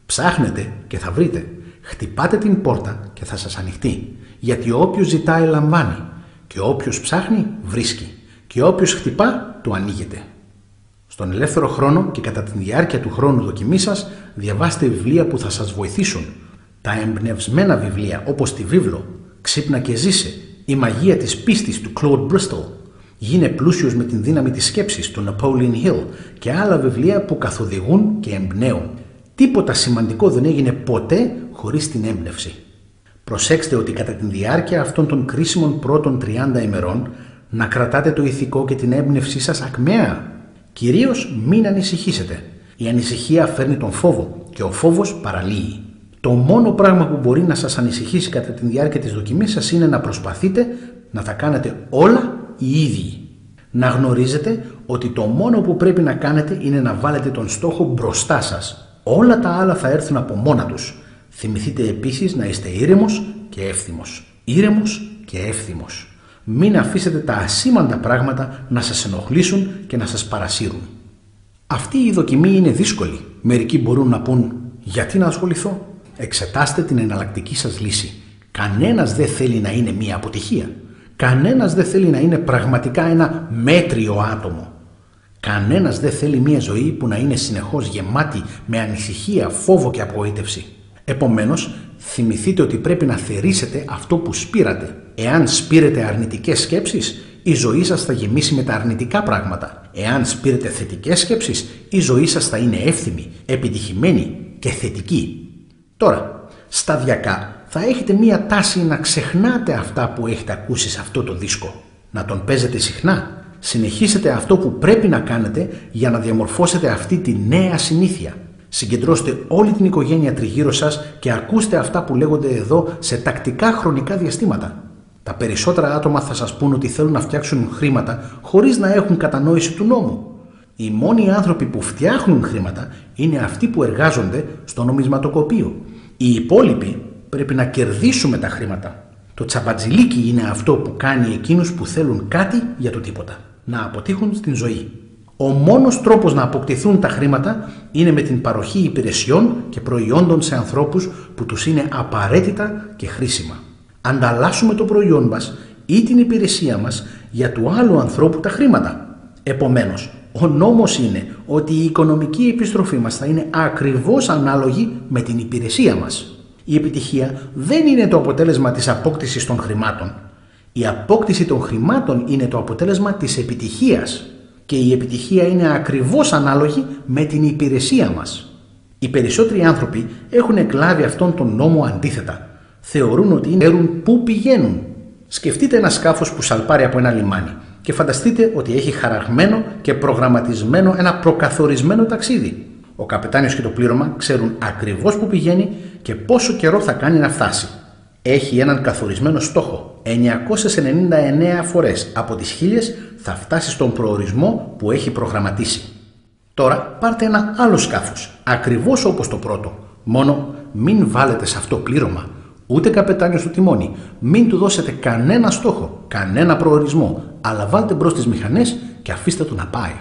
Ψάχνετε και θα βρείτε. Χτυπάτε την πόρτα και θα σας ανοιχτεί. Γιατί όποιος ζητάει λαμβάνει και όποιος ψάχνει βρίσκει και όποιος χτυπά του ανοίγεται. Στον ελεύθερο χρόνο και κατά τη διάρκεια του χρόνου δοκιμής σας διαβάστε βιβλία που θα σας βοηθήσουν. Τα εμπνευσμένα βιβλία όπως τη βίβλο «Ξύπνα και ζήσε», «Η μαγεία της πίστης» του Claude Bristol, «Γίνε πλούσιος με την δύναμη της σκέψης» του Napoleon Hill και άλλα βιβλία που καθοδηγούν και εμπνέουν. Τίποτα σημαντικό δεν έγινε ποτέ χωρίς την έμπνευση. Προσέξτε ότι κατά τη διάρκεια αυτών των κρίσιμων πρώτων 30 ημερών να κρατάτε το ηθικό και την έμπνευσή σας ακμαία. Κυρίως μην ανησυχήσετε. Η ανησυχία φέρνει τον φόβο και ο φόβος παραλύει. Το μόνο πράγμα που μπορεί να σας ανησυχήσει κατά τη διάρκεια της δοκιμής σας είναι να προσπαθείτε να τα κάνετε όλα οι ίδιοι. Να γνωρίζετε ότι το μόνο που πρέπει να κάνετε είναι να βάλετε τον στόχο μπροστά σας. Όλα τα άλλα θα έρθουν από μόνα τους. Θυμηθείτε επίσης να είστε ήρεμος και εύθυμος. Ήρεμος και εύθυμος. Μην αφήσετε τα ασήμαντα πράγματα να σας ενοχλήσουν και να σας παρασύρουν. Αυτή η δοκιμή είναι δύσκολη. Μερικοί μπορούν να πούν «Γιατί να ασχοληθώ?» Εξετάστε την εναλλακτική σας λύση. Κανένας δεν θέλει να είναι μία αποτυχία. Κανένας δεν θέλει να είναι πραγματικά ένα μέτριο άτομο. Κανένας δεν θέλει μία ζωή που να είναι συνεχώς γεμάτη με ανησυχία, φόβο και απογοήτευση. Επομένως, θυμηθείτε ότι πρέπει να θερήσετε αυτό που σπείρατε. Εάν σπείρετε αρνητικές σκέψεις, η ζωή σας θα γεμίσει με τα αρνητικά πράγματα. Εάν σπείρετε θετικές σκέψεις, η ζωή σας θα είναι εύθυμη, επιτυχημένη και θετική. Τώρα, σταδιακά θα έχετε μία τάση να ξεχνάτε αυτά που έχετε ακούσει σε αυτό το δίσκο. Να τον παίζετε συχνά. Συνεχίσετε αυτό που πρέπει να κάνετε για να διαμορφώσετε αυτή τη νέα συνήθεια. Συγκεντρώστε όλη την οικογένεια τριγύρω σας και ακούστε αυτά που λέγονται εδώ σε τακτικά χρονικά διαστήματα. Τα περισσότερα άτομα θα σας πούν ότι θέλουν να φτιάξουν χρήματα χωρίς να έχουν κατανόηση του νόμου. Οι μόνοι άνθρωποι που φτιάχνουν χρήματα είναι αυτοί που εργάζονται στο νομισματοκοπείο. Οι υπόλοιποι πρέπει να κερδίσουμε τα χρήματα. Το τσαμπατζιλίκι είναι αυτό που κάνει εκείνους που θέλουν κάτι για το τίποτα. Να αποτύχουν στην ζωή. Ο μόνος τρόπος να αποκτηθούν τα χρήματα είναι με την παροχή υπηρεσιών και προϊόντων σε ανθρώπους που τους είναι απαραίτητα και χρήσιμα. Ανταλλάσσουμε το προϊόν μας ή την υπηρεσία μας για του άλλου ανθρώπου τα χρήματα. Επομένως, ο νόμος είναι ότι η οικονομική επιστροφή μας θα είναι ακριβώς ανάλογη με την υπηρεσία μας. Η επιτυχία δεν είναι το αποτέλεσμα της απόκτησης των χρημάτων. Η απόκτηση των χρημάτων είναι το αποτέλεσμα της επιτυχίας. Και η επιτυχία είναι ακριβώς ανάλογη με την υπηρεσία μας. Οι περισσότεροι άνθρωποι έχουν εκλάβει αυτόν τον νόμο αντίθετα. Θεωρούν ότι ξέρουν πού πηγαίνουν. Σκεφτείτε ένα σκάφος που σαλπάρει από ένα λιμάνι και φανταστείτε ότι έχει χαραγμένο και προγραμματισμένο ένα προκαθορισμένο ταξίδι. Ο καπετάνιος και το πλήρωμα ξέρουν ακριβώς πού πηγαίνει και πόσο καιρό θα κάνει να φτάσει. Έχει έναν καθορισμένο στόχο. 999 φορές από τις 1000 θα φτάσει στον προορισμό που έχει προγραμματίσει. Τώρα πάρτε ένα άλλο σκάφος, ακριβώς όπως το πρώτο. Μόνο μην βάλετε σε αυτό πλήρωμα, ούτε καπετάνιο στο τιμόνι. Μην του δώσετε κανένα στόχο, κανένα προορισμό, αλλά βάλτε μπρος τις μηχανές και αφήστε το να πάει.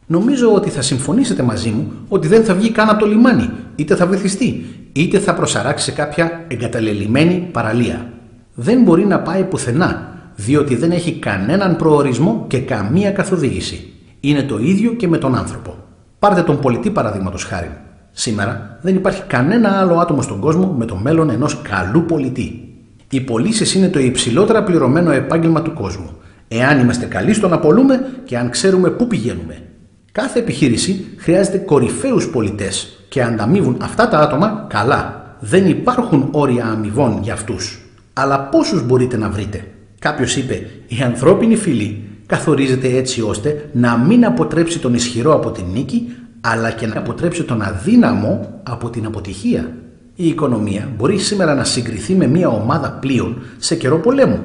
Νομίζω ότι θα συμφωνήσετε μαζί μου ότι δεν θα βγει καν από το λιμάνι, είτε θα βυθιστεί, είτε θα προσαράξει σε κάποια εγκαταλελειμμένη παραλία. Δεν μπορεί να πάει πουθενά, διότι δεν έχει κανέναν προορισμό και καμία καθοδήγηση. Είναι το ίδιο και με τον άνθρωπο. Πάρτε τον πολιτή παραδείγματος χάρη. Σήμερα δεν υπάρχει κανένα άλλο άτομο στον κόσμο με το μέλλον ενός καλού πολιτή. Οι πωλήσεις είναι το υψηλότερα πληρωμένο επάγγελμα του κόσμου. Εάν είμαστε καλοί στο να πωλούμε και αν ξέρουμε πού πηγαίνουμε. Κάθε επιχείρηση χρειάζεται κορυφαίους πολιτές και ανταμείβουν αυτά τα άτομα καλά. Δεν υπάρχουν όρια αμοιβών για αυτούς. Αλλά πόσους μπορείτε να βρείτε? Κάποιος είπε, η ανθρώπινη φυλή καθορίζεται έτσι ώστε να μην αποτρέψει τον ισχυρό από την νίκη, αλλά και να αποτρέψει τον αδύναμο από την αποτυχία. Η οικονομία μπορεί σήμερα να συγκριθεί με μια ομάδα πλοίων σε καιρό πολέμου.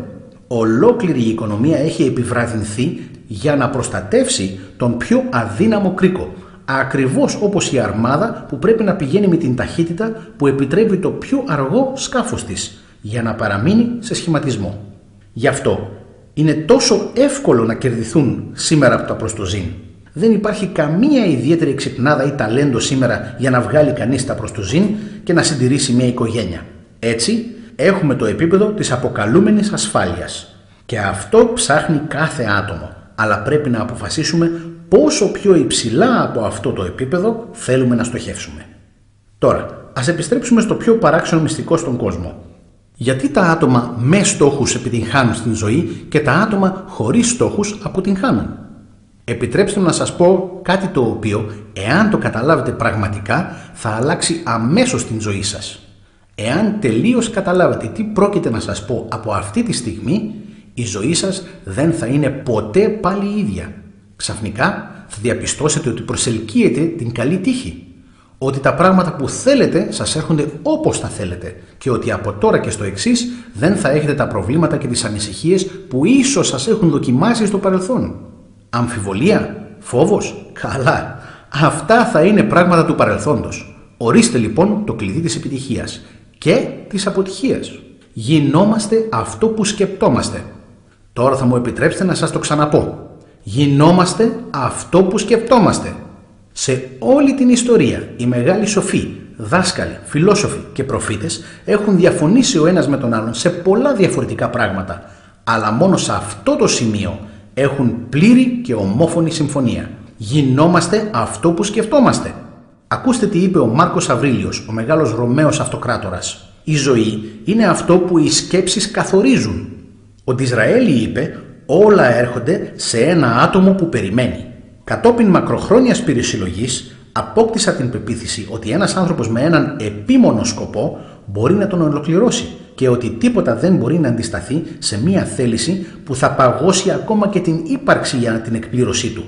Ολόκληρη η οικονομία έχει επιβραδυνθεί για να προστατεύσει τον πιο αδύναμο κρίκο. Ακριβώς όπως η αρμάδα που πρέπει να πηγαίνει με την ταχύτητα που επιτρέπει το πιο αργό σκάφος της για να παραμείνει σε σχηματισμό. Γι' αυτό είναι τόσο εύκολο να κερδιθούν σήμερα από τα προστοζήν. Δεν υπάρχει καμία ιδιαίτερη ξυπνάδα ή ταλέντο σήμερα για να βγάλει κανείς τα προστοζήν και να συντηρήσει μια οικογένεια. Έτσι έχουμε το επίπεδο της αποκαλούμενης ασφάλειας. Και αυτό ψάχνει κάθε άτομο. Αλλά πρέπει να αποφασίσουμε πόσο πιο υψηλά από αυτό το επίπεδο θέλουμε να στοχεύσουμε. Τώρα, ας επιστρέψουμε στο πιο παράξενο μυστικό στον κόσμο. Γιατί τα άτομα με στόχους επιτυγχάνουν στην ζωή και τα άτομα χωρίς στόχους αποτυγχάνουν? Επιτρέψτε μου να σας πω κάτι το οποίο, εάν το καταλάβετε πραγματικά, θα αλλάξει αμέσως την ζωή σας. Εάν τελείως καταλάβετε τι πρόκειται να σας πω από αυτή τη στιγμή, η ζωή σας δεν θα είναι ποτέ πάλι ίδια. Ξαφνικά θα διαπιστώσετε ότι προσελκύετε την καλή τύχη. ότι τα πράγματα που θέλετε σας έρχονται όπως τα θέλετε και ότι από τώρα και στο εξής δεν θα έχετε τα προβλήματα και τις ανησυχίες που ίσως σας έχουν δοκιμάσει στο παρελθόν. Αμφιβολία, φόβος, καλά. Αυτά θα είναι πράγματα του παρελθόντος. Ορίστε λοιπόν το κλειδί της επιτυχίας και της αποτυχίας. Γινόμαστε αυτό που σκεπτόμαστε. Τώρα θα μου επιτρέψετε να σας το ξαναπώ. Γινόμαστε αυτό που σκεπτόμαστε. Σε όλη την ιστορία οι μεγάλοι σοφοί, δάσκαλοι, φιλόσοφοι και προφήτες έχουν διαφωνήσει ο ένας με τον άλλον σε πολλά διαφορετικά πράγματα, αλλά μόνο σε αυτό το σημείο έχουν πλήρη και ομόφωνη συμφωνία. Γινόμαστε αυτό που σκεφτόμαστε. Ακούστε τι είπε ο Μάρκος Αβρίλιος, ο μεγάλος Ρωμαίος αυτοκράτορας. Η ζωή είναι αυτό που οι σκέψεις καθορίζουν. Ο Ντιζραέλη είπε όλα έρχονται σε ένα άτομο που περιμένει. Κατόπιν μακροχρόνιας περισυλλογής απόκτησα την πεποίθηση ότι ένας άνθρωπος με έναν επίμονο σκοπό μπορεί να τον ολοκληρώσει και ότι τίποτα δεν μπορεί να αντισταθεί σε μία θέληση που θα παγώσει ακόμα και την ύπαρξη για την εκπλήρωσή του.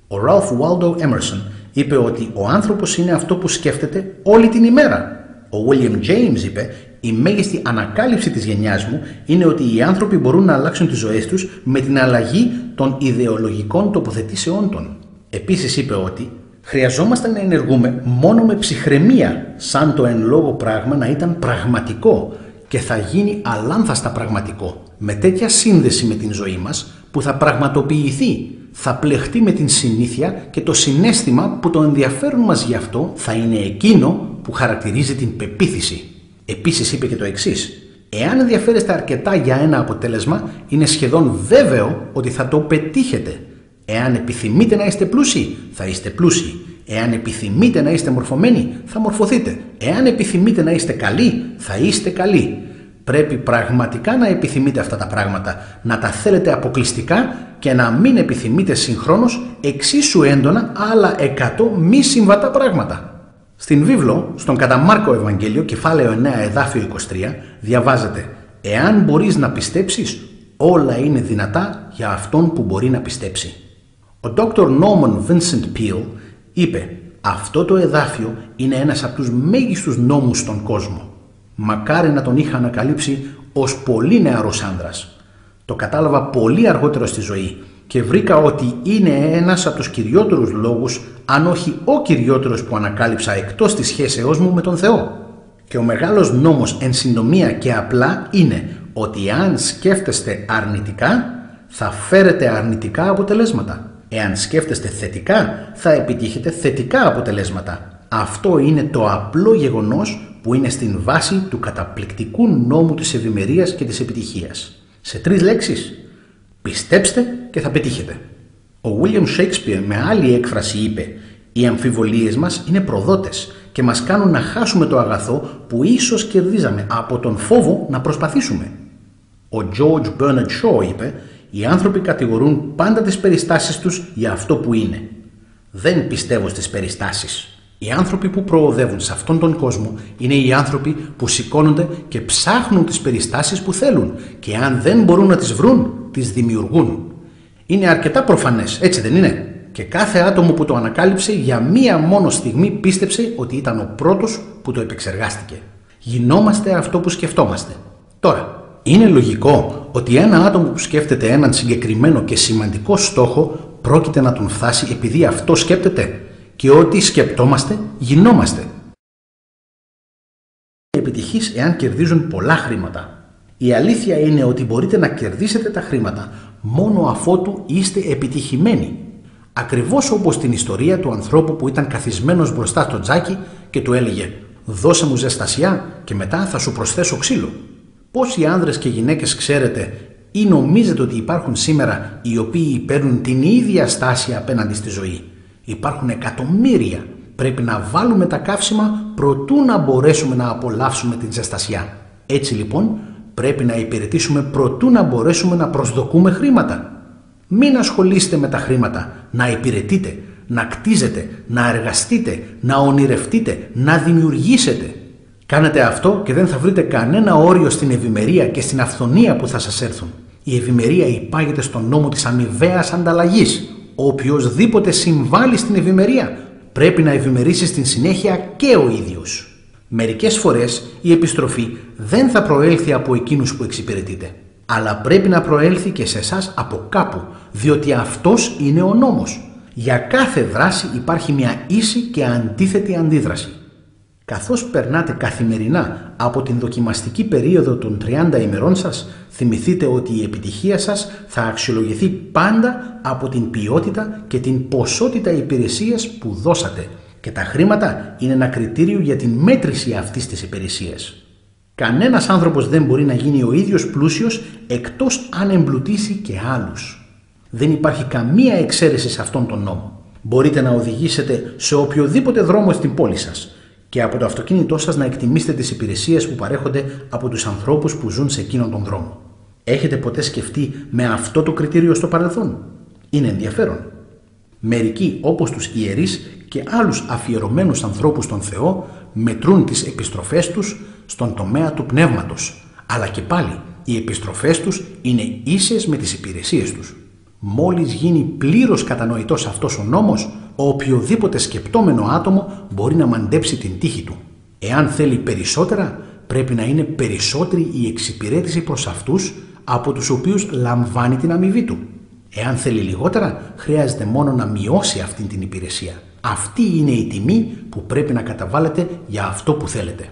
Ο Ralph Waldo Emerson είπε ότι ο άνθρωπος είναι αυτό που σκέφτεται όλη την ημέρα. Ο William James είπε η μέγιστη ανακάλυψη της γενιάς μου είναι ότι οι άνθρωποι μπορούν να αλλάξουν τις ζωές τους με την αλλαγή των ιδεολογικών τοποθετήσεών των. Επίσης είπε ότι χρειαζόμαστε να ενεργούμε μόνο με ψυχραιμία, σαν το εν λόγω πράγμα να ήταν πραγματικό και θα γίνει αλάνθαστα πραγματικό, με τέτοια σύνδεση με την ζωή μας που θα πραγματοποιηθεί, θα πλεχτεί με την συνήθεια και το συναίσθημα που το ενδιαφέρον μας γι' αυτό θα είναι εκείνο που χαρακτηρίζει την πεποίθηση. Επίσης είπε και το εξής: εάν ενδιαφέρεστε αρκετά για ένα αποτέλεσμα, είναι σχεδόν βέβαιο ότι θα το πετύχετε. Εάν επιθυμείτε να είστε πλούσιοι, θα είστε πλούσιοι. Εάν επιθυμείτε να είστε μορφωμένοι, θα μορφωθείτε. Εάν επιθυμείτε να είστε καλοί, θα είστε καλοί. Πρέπει πραγματικά να επιθυμείτε αυτά τα πράγματα, να τα θέλετε αποκλειστικά και να μην επιθυμείτε συγχρόνως εξίσου έντονα άλλα 100 μη συμβατά πράγματα. Στην βίβλο, στον κατά Μάρκο Ευαγγέλιο, κεφάλαιο 9, εδάφιο 23, διαβάζεται «Εάν μπορείς να πιστέψεις, όλα είναι δυνατά για αυτόν που μπορεί να πιστέψει». Ο Dr. Norman Vincent Peale είπε «Αυτό το εδάφιο είναι ένας από τους μέγιστους νόμους στον κόσμο. Μακάρι να τον είχα ανακαλύψει ως πολύ νεαρός άνδρας. Το κατάλαβα πολύ αργότερο στη ζωή και βρήκα ότι είναι ένας από τους κυριότερους λόγους, αν όχι ο κυριότερος που ανακάλυψα εκτός της σχέσεώς μου με τον Θεό. Και ο μεγάλος νόμος εν συντομία και απλά είναι ότι αν σκέφτεστε αρνητικά θα φέρετε αρνητικά αποτελέσματα. Εάν σκέφτεστε θετικά θα επιτύχετε θετικά αποτελέσματα. Αυτό είναι το απλό γεγονός που είναι στην βάση του καταπληκτικού νόμου της ευημερίας και της επιτυχίας. Σε 3 λέξεις, πιστέψτε και θα πετύχετε. Ο William Shakespeare με άλλη έκφραση είπε «Οι αμφιβολίες μας είναι προδότες και μας κάνουν να χάσουμε το αγαθό που ίσως κερδίζαμε από τον φόβο να προσπαθήσουμε». Ο George Bernard Shaw είπε «Οι άνθρωποι κατηγορούν πάντα τις περιστάσεις τους για αυτό που είναι. Δεν πιστεύω στις περιστάσεις». Οι άνθρωποι που προοδεύουν σε αυτόν τον κόσμο είναι οι άνθρωποι που σηκώνονται και ψάχνουν τις περιστάσεις που θέλουν και αν δεν μπορούν να τις βρουν, τις δημιουργούν. Είναι αρκετά προφανές, έτσι δεν είναι? Και κάθε άτομο που το ανακάλυψε για μία μόνο στιγμή πίστεψε ότι ήταν ο πρώτος που το επεξεργάστηκε. Γινόμαστε αυτό που σκεφτόμαστε. Τώρα, είναι λογικό ότι ένα άτομο που σκέφτεται έναν συγκεκριμένο και σημαντικό στόχο πρόκειται να τον φτάσει επειδή αυτό σκέπτεται και ό,τι σκεπτόμαστε γινόμαστε. Οι επιτυχείς εάν κερδίζουν πολλά χρήματα. Η αλήθεια είναι ότι μπορείτε να κερδίσετε τα χρήματα μόνο αφότου είστε επιτυχημένοι. Ακριβώς όπως στην ιστορία του ανθρώπου που ήταν καθισμένος μπροστά στο τζάκι και του έλεγε «Δώσε μου ζεστασιά και μετά θα σου προσθέσω ξύλο». Πόσοι άνδρες και γυναίκες ξέρετε ή νομίζετε ότι υπάρχουν σήμερα οι οποίοι παίρνουν την ίδια στάση απέναντι στη ζωή? Υπάρχουν εκατομμύρια. Πρέπει να βάλουμε τα καύσιμα προτού να μπορέσουμε να απολαύσουμε την ζεστασιά. Έτσι λοιπόν πρέπει να υπηρετήσουμε προτού να μπορέσουμε να προσδοκούμε χρήματα. Μην ασχολείστε με τα χρήματα, να υπηρετείτε, να κτίζετε, να εργαστείτε, να ονειρευτείτε, να δημιουργήσετε. Κάνετε αυτό και δεν θα βρείτε κανένα όριο στην ευημερία και στην αυθονία που θα σας έρθουν. Η ευημερία υπάγεται στον νόμο της αμοιβαίας ανταλλαγής. Οποιοσδήποτε συμβάλλει στην ευημερία πρέπει να ευημερήσει στην συνέχεια και ο ίδιος. Μερικές φορές η επιστροφή δεν θα προέλθει από εκείνους που εξυπηρετείτε, αλλά πρέπει να προέλθει και σε εσάς από κάπου, διότι αυτός είναι ο νόμος. Για κάθε δράση υπάρχει μια ίση και αντίθετη αντίδραση. Καθώς περνάτε καθημερινά από την δοκιμαστική περίοδο των 30 ημερών σας, θυμηθείτε ότι η επιτυχία σας θα αξιολογηθεί πάντα από την ποιότητα και την ποσότητα υπηρεσίας που δώσατε, και τα χρήματα είναι ένα κριτήριο για την μέτρηση αυτής της υπηρεσίας. Κανένας άνθρωπος δεν μπορεί να γίνει ο ίδιος πλούσιος εκτός αν εμπλουτίσει και άλλους. Δεν υπάρχει καμία εξαίρεση σε αυτόν τον νόμο. Μπορείτε να οδηγήσετε σε οποιοδήποτε δρόμο στην πόλη σας και από το αυτοκίνητό σας να εκτιμήσετε τις υπηρεσίες που παρέχονται από τους ανθρώπους που ζουν σε εκείνον τον δρόμο. Έχετε ποτέ σκεφτεί με αυτό το κριτήριο στο παρελθόν? Είναι ενδιαφέρον. Μερικοί, όπως τους ιερείς και άλλους αφιερωμένους ανθρώπους στον Θεό, μετρούν τις επιστροφές τους στον τομέα του πνεύματος, αλλά και πάλι οι επιστροφές τους είναι ίσες με τις υπηρεσίες τους. Μόλις γίνει πλήρως κατανοητός αυτός ο νόμος, οποιοδήποτε σκεπτόμενο άτομο μπορεί να μαντέψει την τύχη του. Εάν θέλει περισσότερα, πρέπει να είναι περισσότερη η εξυπηρέτηση προς αυτούς από τους οποίους λαμβάνει την αμοιβή του. Εάν θέλει λιγότερα, χρειάζεται μόνο να μειώσει αυτή την υπηρεσία. Αυτή είναι η τιμή που πρέπει να καταβάλλετε για αυτό που θέλετε.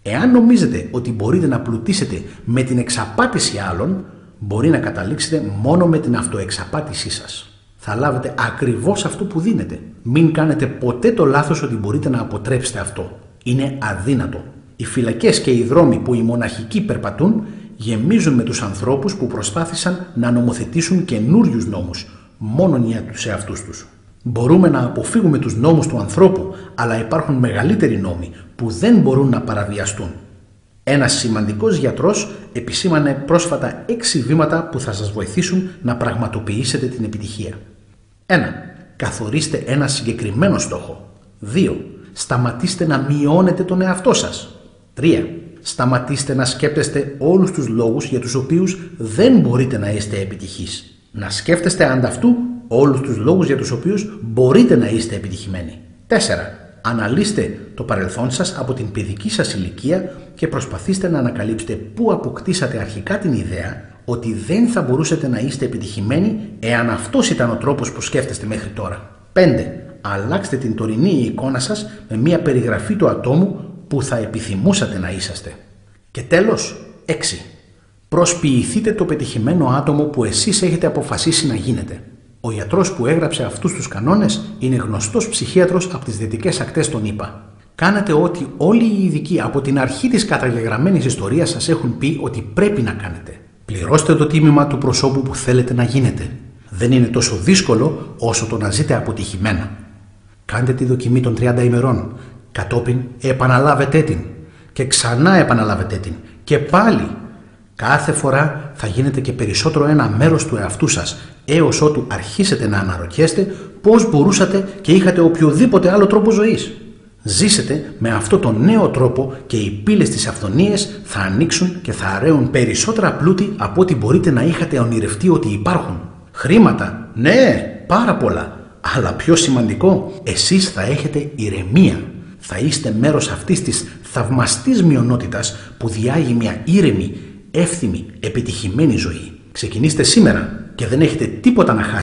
Εάν νομίζετε ότι μπορείτε να πλουτίσετε με την εξαπάτηση άλλων, μπορεί να καταλήξετε μόνο με την αυτοεξαπάτησή σας. Θα λάβετε ακριβώς αυτό που δίνετε. Μην κάνετε ποτέ το λάθος ότι μπορείτε να αποτρέψετε αυτό. Είναι αδύνατο. Οι φυλακές και οι δρόμοι που οι μοναχικοί περπατούν γεμίζουν με τους ανθρώπους που προσπάθησαν να νομοθετήσουν καινούριους νόμους, μόνον για τους εαυτούς τους. Μπορούμε να αποφύγουμε τους νόμους του ανθρώπου, αλλά υπάρχουν μεγαλύτεροι νόμοι που δεν μπορούν να παραβιαστούν. Ένας σημαντικός γιατρός επισήμανε πρόσφατα 6 βήματα που θα σας βοηθήσουν να πραγματοποιήσετε την επιτυχία. 1. Καθορίστε ένα συγκεκριμένο στόχο. 2. Σταματήστε να μειώνετε τον εαυτό σας. 3. Σταματήστε να σκέπτεστε όλους τους λόγους για τους οποίους δεν μπορείτε να είστε επιτυχείς. Να σκέφτεστε ανταυτού όλους τους λόγους για τους οποίους μπορείτε να είστε επιτυχημένοι. 4. Αναλύστε το παρελθόν σας από την παιδική σας ηλικία και προσπαθήστε να ανακαλύψετε πού αποκτήσατε αρχικά την ιδέα ότι δεν θα μπορούσατε να είστε επιτυχημένοι εάν αυτός ήταν ο τρόπος που σκέφτεστε μέχρι τώρα. 5. Αλλάξτε την τωρινή εικόνα σας με μια περιγραφή του ατόμου που θα επιθυμούσατε να είσαστε. Και τέλος, 6. Προσποιηθείτε το πετυχημένο άτομο που εσείς έχετε αποφασίσει να γίνετε. Ο γιατρός που έγραψε αυτούς τους κανόνες είναι γνωστός ψυχίατρος από τις δυτικές ακτές των ΗΠΑ. Κάνετε ό,τι όλοι οι ειδικοί από την αρχή της καταγεγραμμένης ιστορίας σας έχουν πει ότι πρέπει να κάνετε. Πληρώστε το τίμημα του προσώπου που θέλετε να γίνετε. Δεν είναι τόσο δύσκολο όσο το να ζείτε αποτυχημένα. Κάντε τη δοκιμή των 30 ημερών. Κατόπιν επαναλάβετε την. Και ξανά επαναλάβετε την. Και πάλι. Κάθε φορά θα γίνετε και περισσότερο ένα μέρος του εαυτού σας, έως ότου αρχίσετε να αναρωτιέστε πώς μπορούσατε και είχατε οποιοδήποτε άλλο τρόπο ζωής. Ζήσετε με αυτό τον νέο τρόπο και οι πύλες της αυθονίας θα ανοίξουν και θα αραίουν περισσότερα πλούτη από ό,τι μπορείτε να είχατε ονειρευτεί ότι υπάρχουν. Χρήματα, ναι, πάρα πολλά. Αλλά πιο σημαντικό, εσείς θα έχετε ηρεμία. Θα είστε μέρος αυτής της θαυμαστής μειονότητας που διάγει μια ήρεμη, εύθυμη, επιτυχημένη ζωή. Ξεκινήστε σήμερα και δεν έχετε τίποτα να χάσετε.